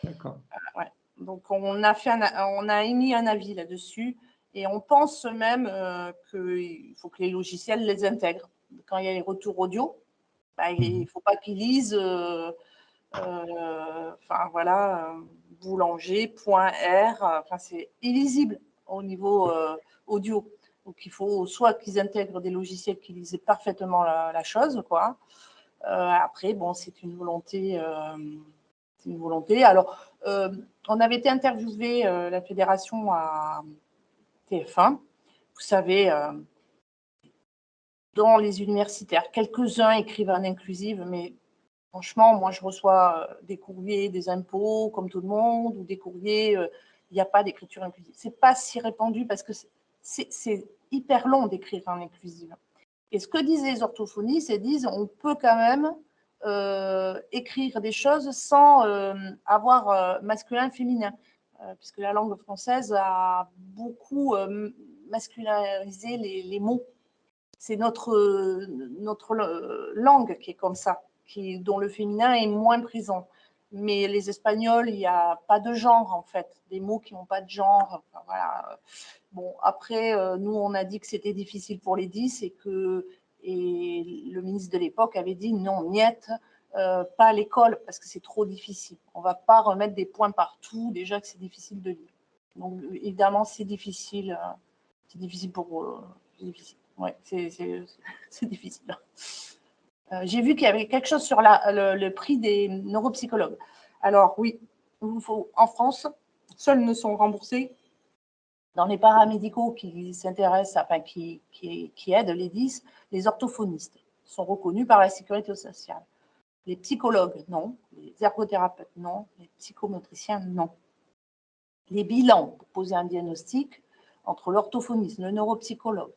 D'accord. Ouais. Donc, on a émis un avis là-dessus et on pense même qu'il faut que les logiciels les intègrent. Quand il y a les retours audio, il ne faut pas qu'ils lisent boulanger.r. C'est illisible au niveau audio. Donc, il faut soit qu'ils intègrent des logiciels qui lisent parfaitement la chose, quoi. Après, bon, c'est une volonté. Alors, on avait été interviewé la fédération à TF1. Vous savez, dans les universitaires, quelques-uns écrivent en inclusive, mais franchement, moi, je reçois des courriers des impôts, comme tout le monde, ou des courriers, il n'y a pas d'écriture inclusive. Ce n'est pas si répandu parce que c'est hyper long d'écrire en inclusive. Et ce que disent les orthophonistes, ils disent on peut quand même écrire des choses sans avoir masculin-féminin, puisque la langue française a beaucoup masculinisé les mots. C'est notre langue qui est comme ça, dont le féminin est moins présent. Mais les Espagnols, il n'y a pas de genre, en fait. Des mots qui n'ont pas de genre. Enfin, voilà. Bon, après, nous, on a dit que c'était difficile pour les 10 et le ministre de l'époque avait dit non, niet, pas à l'école, parce que c'est trop difficile. On ne va pas remettre des points partout, déjà que c'est difficile de lire. Donc, évidemment, c'est difficile. C'est difficile pour... c'est difficile. Ouais, c'est difficile. J'ai vu qu'il y avait quelque chose sur le prix des neuropsychologues. Alors oui, en France, seuls ne sont remboursés dans les paramédicaux qui s'intéressent, enfin qui aident les 10, les orthophonistes sont reconnus par la sécurité sociale. Les psychologues, non. Les ergothérapeutes, non. Les psychomotriciens, non. Les bilans pour poser un diagnostic entre l'orthophoniste, le neuropsychologue,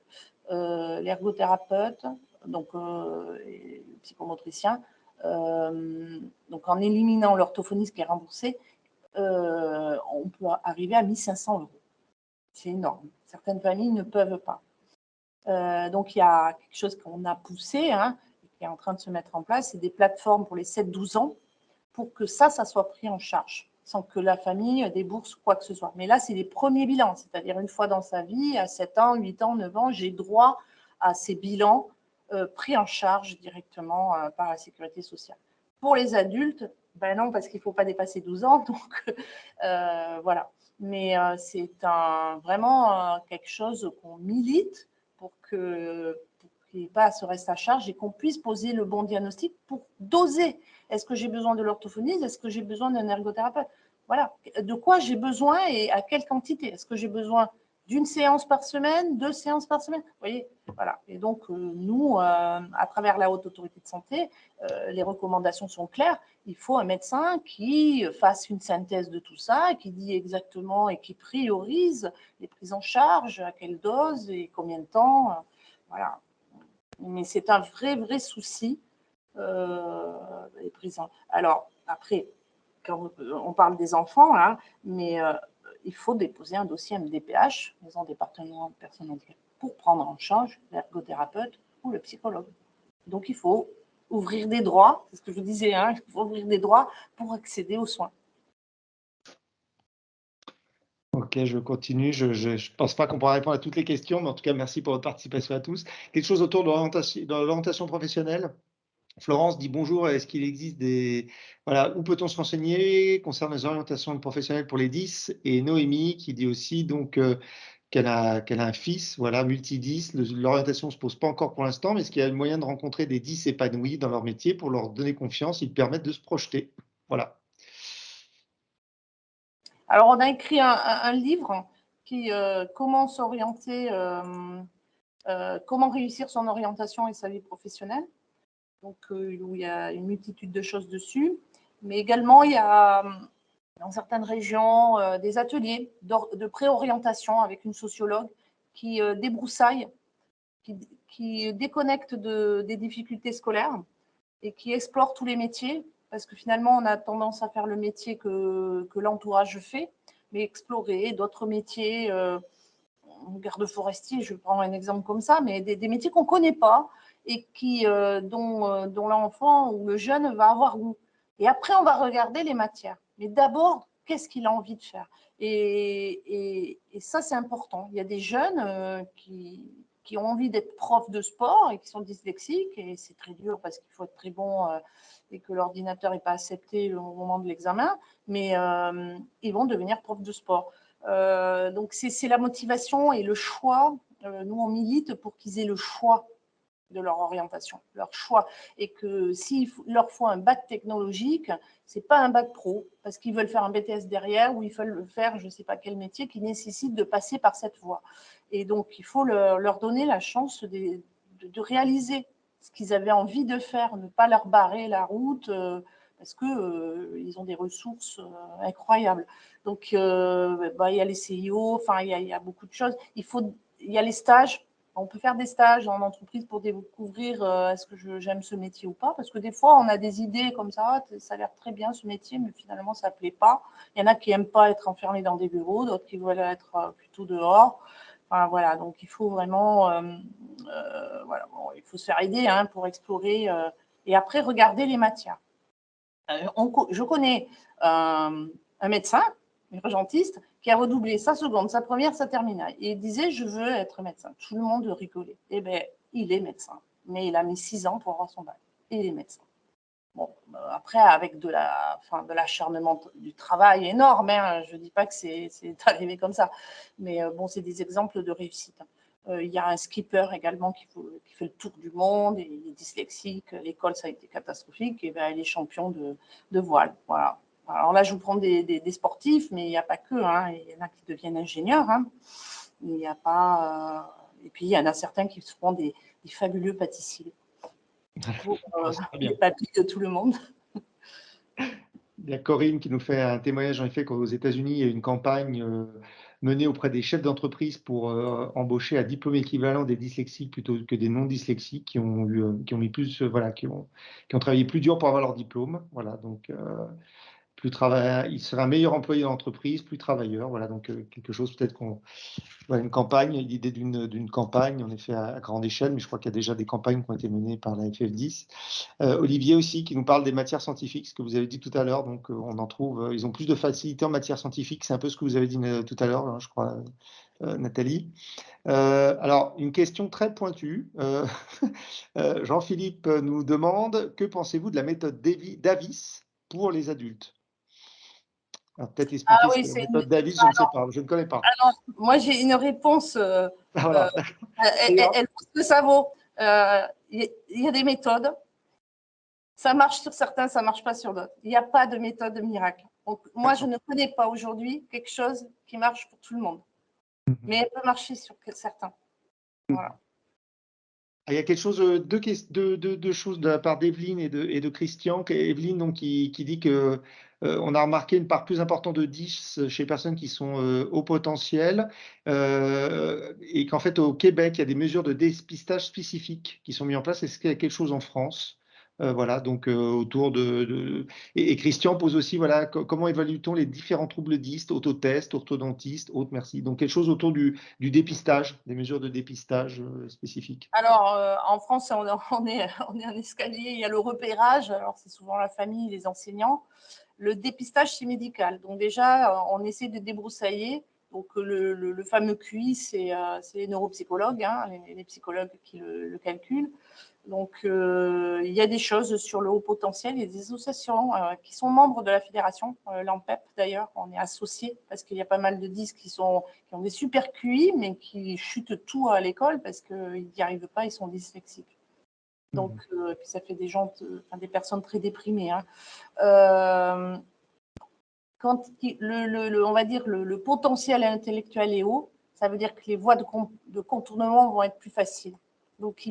l'ergothérapeute, donc le psychomotricien, donc en éliminant l'orthophoniste qui est remboursé, on peut arriver à 1 500 €. C'est énorme. Certaines familles ne peuvent pas. Donc il y a quelque chose qu'on a poussé, hein, qui est en train de se mettre en place, c'est des plateformes pour les 7-12 ans pour que ça soit pris en charge, sans que la famille débourse quoi que ce soit. Mais là, c'est les premiers bilans, c'est-à-dire une fois dans sa vie, à 7 ans, 8 ans, 9 ans, j'ai droit à ces bilans pris en charge directement par la sécurité sociale. Pour les adultes, ben non, parce qu'il ne faut pas dépasser 12 ans, donc voilà. Mais c'est vraiment quelque chose qu'on milite pour qu'il n'y ait pas à ce reste à charge et qu'on puisse poser le bon diagnostic pour doser. Est-ce que j'ai besoin de l'orthophoniste? Est-ce que j'ai besoin d'un ergothérapeute? Voilà. De quoi j'ai besoin et à quelle quantité? Est-ce que j'ai besoin d'une séance par semaine, 2 séances par semaine. Vous voyez, voilà. Et donc, nous, à travers la Haute Autorité de Santé, les recommandations sont claires. Il faut un médecin qui fasse une synthèse de tout ça, qui dit exactement et qui priorise les prises en charge, à quelle dose et combien de temps. Voilà. Mais c'est un vrai souci. Les prises en... Alors, après, quand on parle des enfants, hein, mais il faut déposer un dossier MDPH, Maison départementale de personnes handicapées, pour prendre en charge l'ergothérapeute ou le psychologue. Donc, il faut ouvrir des droits, c'est ce que je vous disais, hein, il faut ouvrir des droits pour accéder aux soins. Ok, je continue. Je ne pense pas qu'on pourra répondre à toutes les questions, mais en tout cas, merci pour votre participation à tous. Quelque chose autour de l'orientation professionnelle? Florence dit bonjour. Est-ce qu'il existe des... Voilà, où peut-on se renseigner concernant les orientations professionnelles pour les 10? Et Noémie qui dit aussi donc qu'elle a un fils, voilà, multi-10. L'orientation ne se pose pas encore pour l'instant, mais est-ce qu'il y a le moyen de rencontrer des 10 épanouis dans leur métier pour leur donner confiance et leur permettre de se projeter? Voilà. Alors, on a écrit un livre qui comment s'orienter, comment réussir son orientation et sa vie professionnelle. Donc, où il y a une multitude de choses dessus. Mais également, il y a dans certaines régions des ateliers de préorientation avec une sociologue qui débroussaille, qui déconnecte des difficultés scolaires et qui explore tous les métiers. Parce que finalement, on a tendance à faire le métier que l'entourage fait, mais explorer d'autres métiers, garde forestier, je prends un exemple comme ça, mais des métiers qu'on ne connaît pas et dont l'enfant ou le jeune va avoir goût. Et après, on va regarder les matières. Mais d'abord, qu'est-ce qu'il a envie de faire? Et ça, c'est important. Il y a des jeunes qui ont envie d'être profs de sport et qui sont dyslexiques, et c'est très dur parce qu'il faut être très bon et que l'ordinateur n'est pas accepté au moment de l'examen, mais ils vont devenir profs de sport. Donc, c'est la motivation et le choix. Nous, on milite pour qu'ils aient le choix de leur orientation, leur choix. Et que s'il leur faut un bac technologique, ce n'est pas un bac pro, parce qu'ils veulent faire un BTS derrière ou ils veulent faire je ne sais pas quel métier qui nécessite de passer par cette voie. Et donc, il faut leur donner la chance de réaliser ce qu'ils avaient envie de faire, ne pas leur barrer la route parce qu'ils ont des ressources incroyables. Donc, il y a les CIO, enfin, il y a beaucoup de choses. Il y a les stages. On peut faire des stages en entreprise pour découvrir est-ce que j'aime ce métier ou pas. Parce que des fois, on a des idées comme ça a l'air très bien ce métier, mais finalement, ça ne plaît pas. Il y en a qui n'aiment pas être enfermés dans des bureaux, d'autres qui veulent être plutôt dehors. Enfin, voilà, donc il faut vraiment voilà, bon, il faut se faire aider pour explorer et après regarder les matières. Je connais un médecin, urgentiste, qui a redoublé sa seconde, sa première, sa terminale. Et il disait, je veux être médecin. Tout le monde rigolait. Eh bien, il est médecin. Mais il a mis 6 ans pour avoir son bac. Et il est médecin. Bon, après, avec de l'acharnement du travail énorme, je ne dis pas que c'est arrivé comme ça. Mais bon, c'est des exemples de réussite. Il y a un skipper également qui fait le tour du monde, et il est dyslexique. L'école, ça a été catastrophique. Et ben, il est champion de voile. Voilà. Alors là, je vous prends des sportifs, mais il n'y a pas que. Il y en a qui deviennent ingénieurs. Il n'y a pas. Et puis, il y en a certains qui se font des fabuleux pâtissiers. Pour les papilles de tout le monde. Il y a Corinne qui nous fait un témoignage en effet qu'aux États-Unis, il y a une campagne menée auprès des chefs d'entreprise pour embaucher à diplôme équivalent des dyslexiques plutôt que des non-dyslexiques qui ont mis plus, voilà, qui ont travaillé plus dur pour avoir leur diplôme. Voilà, donc il serait un meilleur employé d'entreprise, plus travailleur. Voilà, donc quelque chose peut-être une campagne, l'idée d'une campagne, en effet, à grande échelle, mais je crois qu'il y a déjà des campagnes qui ont été menées par la FF10. Olivier aussi, qui nous parle des matières scientifiques, ce que vous avez dit tout à l'heure. Donc, on en trouve, ils ont plus de facilité en matière scientifique. C'est un peu ce que vous avez dit tout à l'heure, je crois, Nathalie. Alors, une question très pointue. Jean-Philippe nous demande, que pensez-vous de la méthode Davis pour les adultes? Alors, peut-être expliquer ce qu'est la méthode Davis, je ne sais pas, je ne connais pas. Alors, moi, j'ai une réponse, voilà. elle vaut ce que ça vaut. Il y a des méthodes, ça marche sur certains, ça ne marche pas sur d'autres. Il n'y a pas de méthode miracle. Donc, moi, je ne connais pas aujourd'hui quelque chose qui marche pour tout le monde. Mais elle peut marcher sur certains. Voilà. Il y a quelque chose, deux choses de la part d'Evelyne et de Christian. Evelyne donc, qui dit que on a remarqué une part plus importante de 10 chez les personnes qui sont haut potentiel et qu'en fait au Québec, il y a des mesures de dépistage spécifiques qui sont mises en place. Est-ce qu'il y a quelque chose en France? Voilà, donc autour et Christian pose aussi, voilà, comment évalue-t-on les différents troubles dystes, autotest, orthodontiste, autres, merci. Donc quelque chose autour du dépistage, des mesures de dépistage spécifiques. Alors, en France, on est un escalier, il y a le repérage, alors c'est souvent la famille, les enseignants. Le dépistage, c'est médical. Donc déjà, on essaie de débroussailler. Donc le fameux QI, c'est les neuropsychologues, hein, les psychologues qui le calculent. Donc il y a des choses sur le haut potentiel. Il y a des associations qui sont membres de la fédération, l'AMPEP d'ailleurs. On est associés parce qu'il y a pas mal de 10 qui ont des super QI, mais qui chutent tout à l'école parce qu'ils n'y arrivent pas, ils sont dyslexiques. Donc, puis ça fait des personnes très déprimées. Hein. Quand on va dire le potentiel intellectuel est haut, ça veut dire que les voies de contournement vont être plus faciles. Donc,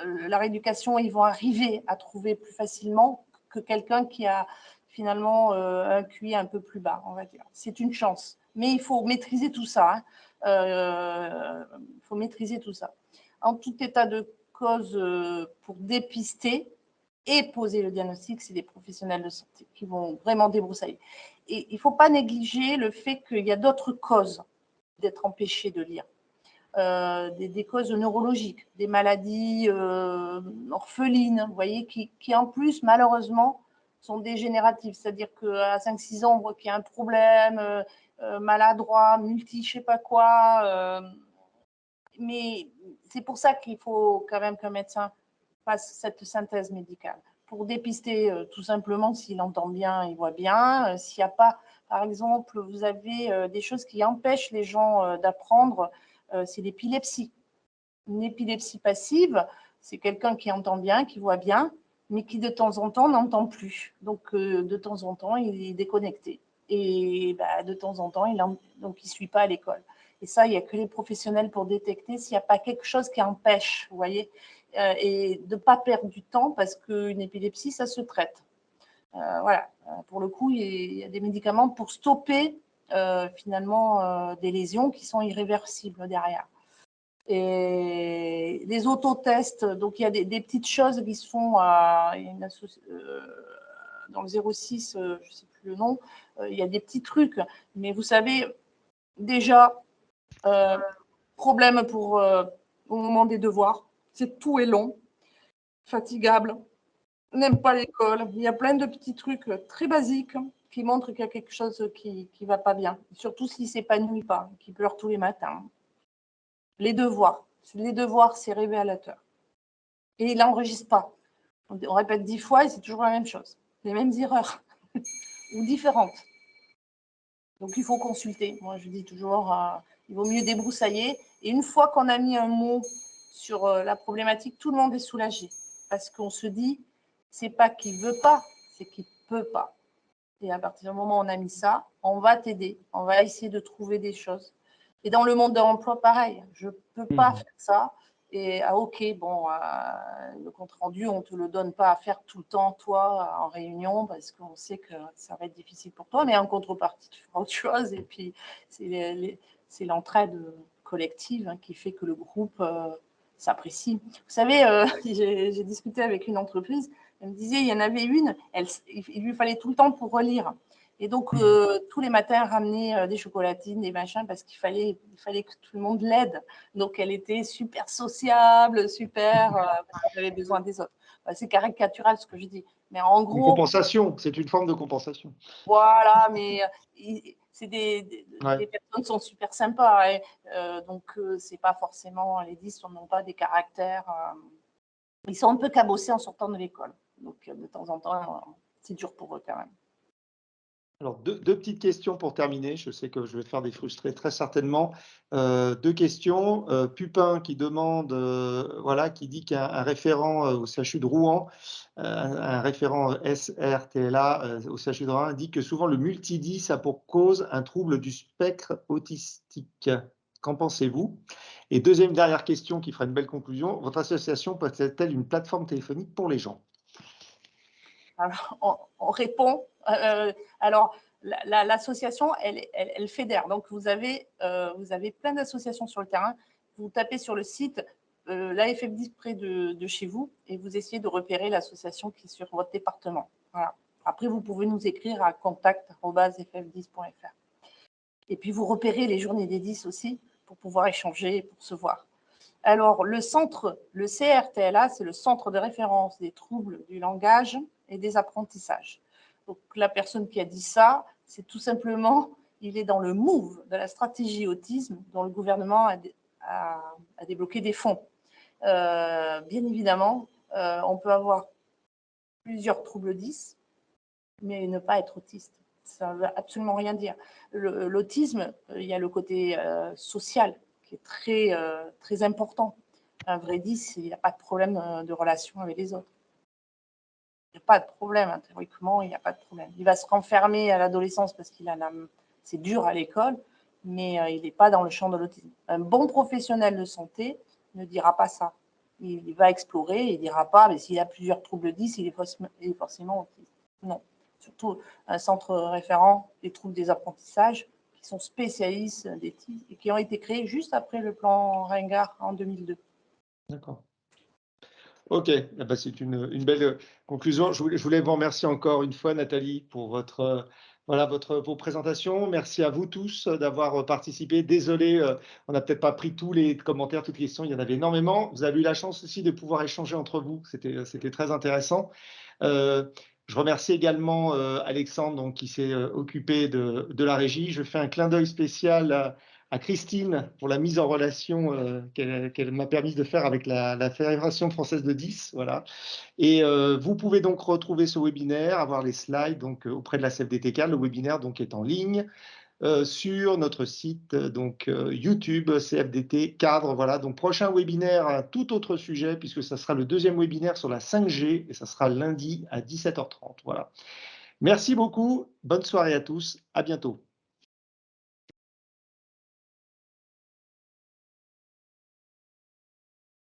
la rééducation, ils vont arriver à trouver plus facilement que quelqu'un qui a finalement un QI un peu plus bas, on va dire. C'est une chance. Mais il faut maîtriser tout ça. Hein. Il faut maîtriser tout ça. En tout état de cause, pour dépister et poser le diagnostic, c'est des professionnels de santé qui vont vraiment débroussailler. Et il ne faut pas négliger le fait qu'il y a d'autres causes d'être empêché de lire. Des causes neurologiques, des maladies orphelines, vous voyez, qui en plus, malheureusement, sont dégénératives. C'est-à-dire qu'à 5-6 ans, on voit qu'il y a un problème, maladroit, multi, je ne sais pas quoi. Mais c'est pour ça qu'il faut quand même qu'un médecin fasse cette synthèse médicale pour dépister tout simplement s'il entend bien, il voit bien. S'il n'y a pas, par exemple, vous avez des choses qui empêchent les gens d'apprendre, c'est l'épilepsie. Une épilepsie passive, c'est quelqu'un qui entend bien, qui voit bien, mais qui de temps en temps n'entend plus. Donc de temps en temps, il est déconnecté. Et de temps en temps, donc il ne suit pas à l'école. Et ça, il n'y a que les professionnels pour détecter s'il n'y a pas quelque chose qui empêche, vous voyez, et de ne pas perdre du temps parce qu'une épilepsie, ça se traite. Voilà. Pour le coup, il y a des médicaments pour stopper finalement des lésions qui sont irréversibles derrière. Et les autotests, donc il y a des petites choses qui se font dans le 06, je ne sais plus le nom, il y a des petits trucs, mais vous savez, déjà, problème au moment des devoirs, tout est long, fatigable, n'aime pas l'école, il y a plein de petits trucs très basiques qui montrent qu'il y a quelque chose qui ne va pas bien, surtout s'il ne s'épanouit pas, qu'il pleure tous les matins. Les devoirs, c'est révélateur. Et il n'enregistre pas. On répète 10 fois et c'est toujours la même chose. Les mêmes erreurs ou différentes. Donc, il faut consulter. Moi, je dis toujours, il vaut mieux débroussailler. Et une fois qu'on a mis un mot sur la problématique, tout le monde est soulagé. Parce qu'on se dit, c'est pas qu'il ne veut pas, c'est qu'il ne peut pas. Et à partir du moment où on a mis ça, on va t'aider. On va essayer de trouver des choses. Et dans le monde de l'emploi, pareil. Je ne peux pas faire ça. Et OK, bon, le compte-rendu, on ne te le donne pas à faire tout le temps, toi, en réunion, parce qu'on sait que ça va être difficile pour toi. Mais en contrepartie, tu feras autre chose. Et puis, c'est l'entraide collective qui fait que le groupe s'apprécie. Vous savez, j'ai discuté avec une entreprise. Elle me disait, il y en avait une, il lui fallait tout le temps pour relire. Et donc, tous les matins, ramener des chocolatines, des machins, parce qu'il fallait que tout le monde l'aide. Donc, elle était super sociable, super, parce qu'elle avait besoin des autres. C'est caricatural ce que je dis. Mais en gros. Une compensation, c'est une forme de compensation. Voilà, mais c'est des personnes sont super sympas. Donc, c'est pas forcément, les 10 n'ont pas des caractères. Ils sont un peu cabossés en sortant de l'école. Donc, de temps en temps, c'est dur pour eux quand même. Alors, deux petites questions pour terminer. Je sais que je vais faire des frustrés très certainement. Deux questions. Pupin qui demande, qui dit qu'un référent au CHU de Rouen, un référent SRTLA au CHU de Rouen, dit que souvent le multidis a pour cause un trouble du spectre autistique. Qu'en pensez-vous? Et deuxième dernière question qui fera une belle conclusion, votre association possède-t-elle une plateforme téléphonique pour les gens? Alors, on répond. Alors, l'association, elle fédère. Donc, vous avez plein d'associations sur le terrain. Vous tapez sur le site l'AFF10 près de chez vous et vous essayez de repérer l'association qui est sur votre département. Voilà. Après, vous pouvez nous écrire à contact@ff10.fr. Et puis, vous repérez les journées des 10 aussi pour pouvoir échanger et pour se voir. Alors, le CRTLA, c'est le Centre de référence des troubles du langage et des apprentissages. Donc, la personne qui a dit ça, c'est tout simplement, il est dans le MOVE de la stratégie autisme dont le gouvernement a débloqué des fonds. Bien évidemment, on peut avoir plusieurs troubles 10, mais ne pas être autiste. Ça ne veut absolument rien dire. L'autisme, il y a le côté social qui est très important. Un vrai 10, il n'y a pas de problème de relation avec les autres. Il n'y a pas de problème, hein, théoriquement, il n'y a pas de problème. Il va se renfermer à l'adolescence parce c'est dur à l'école, mais il n'est pas dans le champ de l'autisme. Un bon professionnel de santé ne dira pas ça. Il va explorer, il ne dira pas, mais s'il a plusieurs troubles 10, il est forcément autiste. Non. Surtout un centre référent des troubles des apprentissages qui sont spécialistes des TIS et qui ont été créés juste après le plan Ringard en 2002. D'accord. Ok, c'est une belle conclusion. Je voulais vous remercier encore une fois, Nathalie, pour vos présentations. Merci à vous tous d'avoir participé. Désolé, on n'a peut-être pas pris tous les commentaires, toutes les questions, il y en avait énormément. Vous avez eu la chance aussi de pouvoir échanger entre vous, c'était très intéressant. Je remercie également Alexandre donc, qui s'est occupé de la régie. Je fais un clin d'œil spécial à Christine pour la mise en relation qu'elle m'a permis de faire avec la Fédération française de 10. Voilà. Et vous pouvez donc retrouver ce webinaire, avoir les slides donc, auprès de la CFDT. Le webinaire donc, est en ligne sur notre site YouTube CFDT Cadre. Voilà, donc prochain webinaire, un tout autre sujet, puisque ça sera le deuxième webinaire sur la 5G et ça sera lundi à 17h30. Voilà. Merci beaucoup, bonne soirée à tous, à bientôt.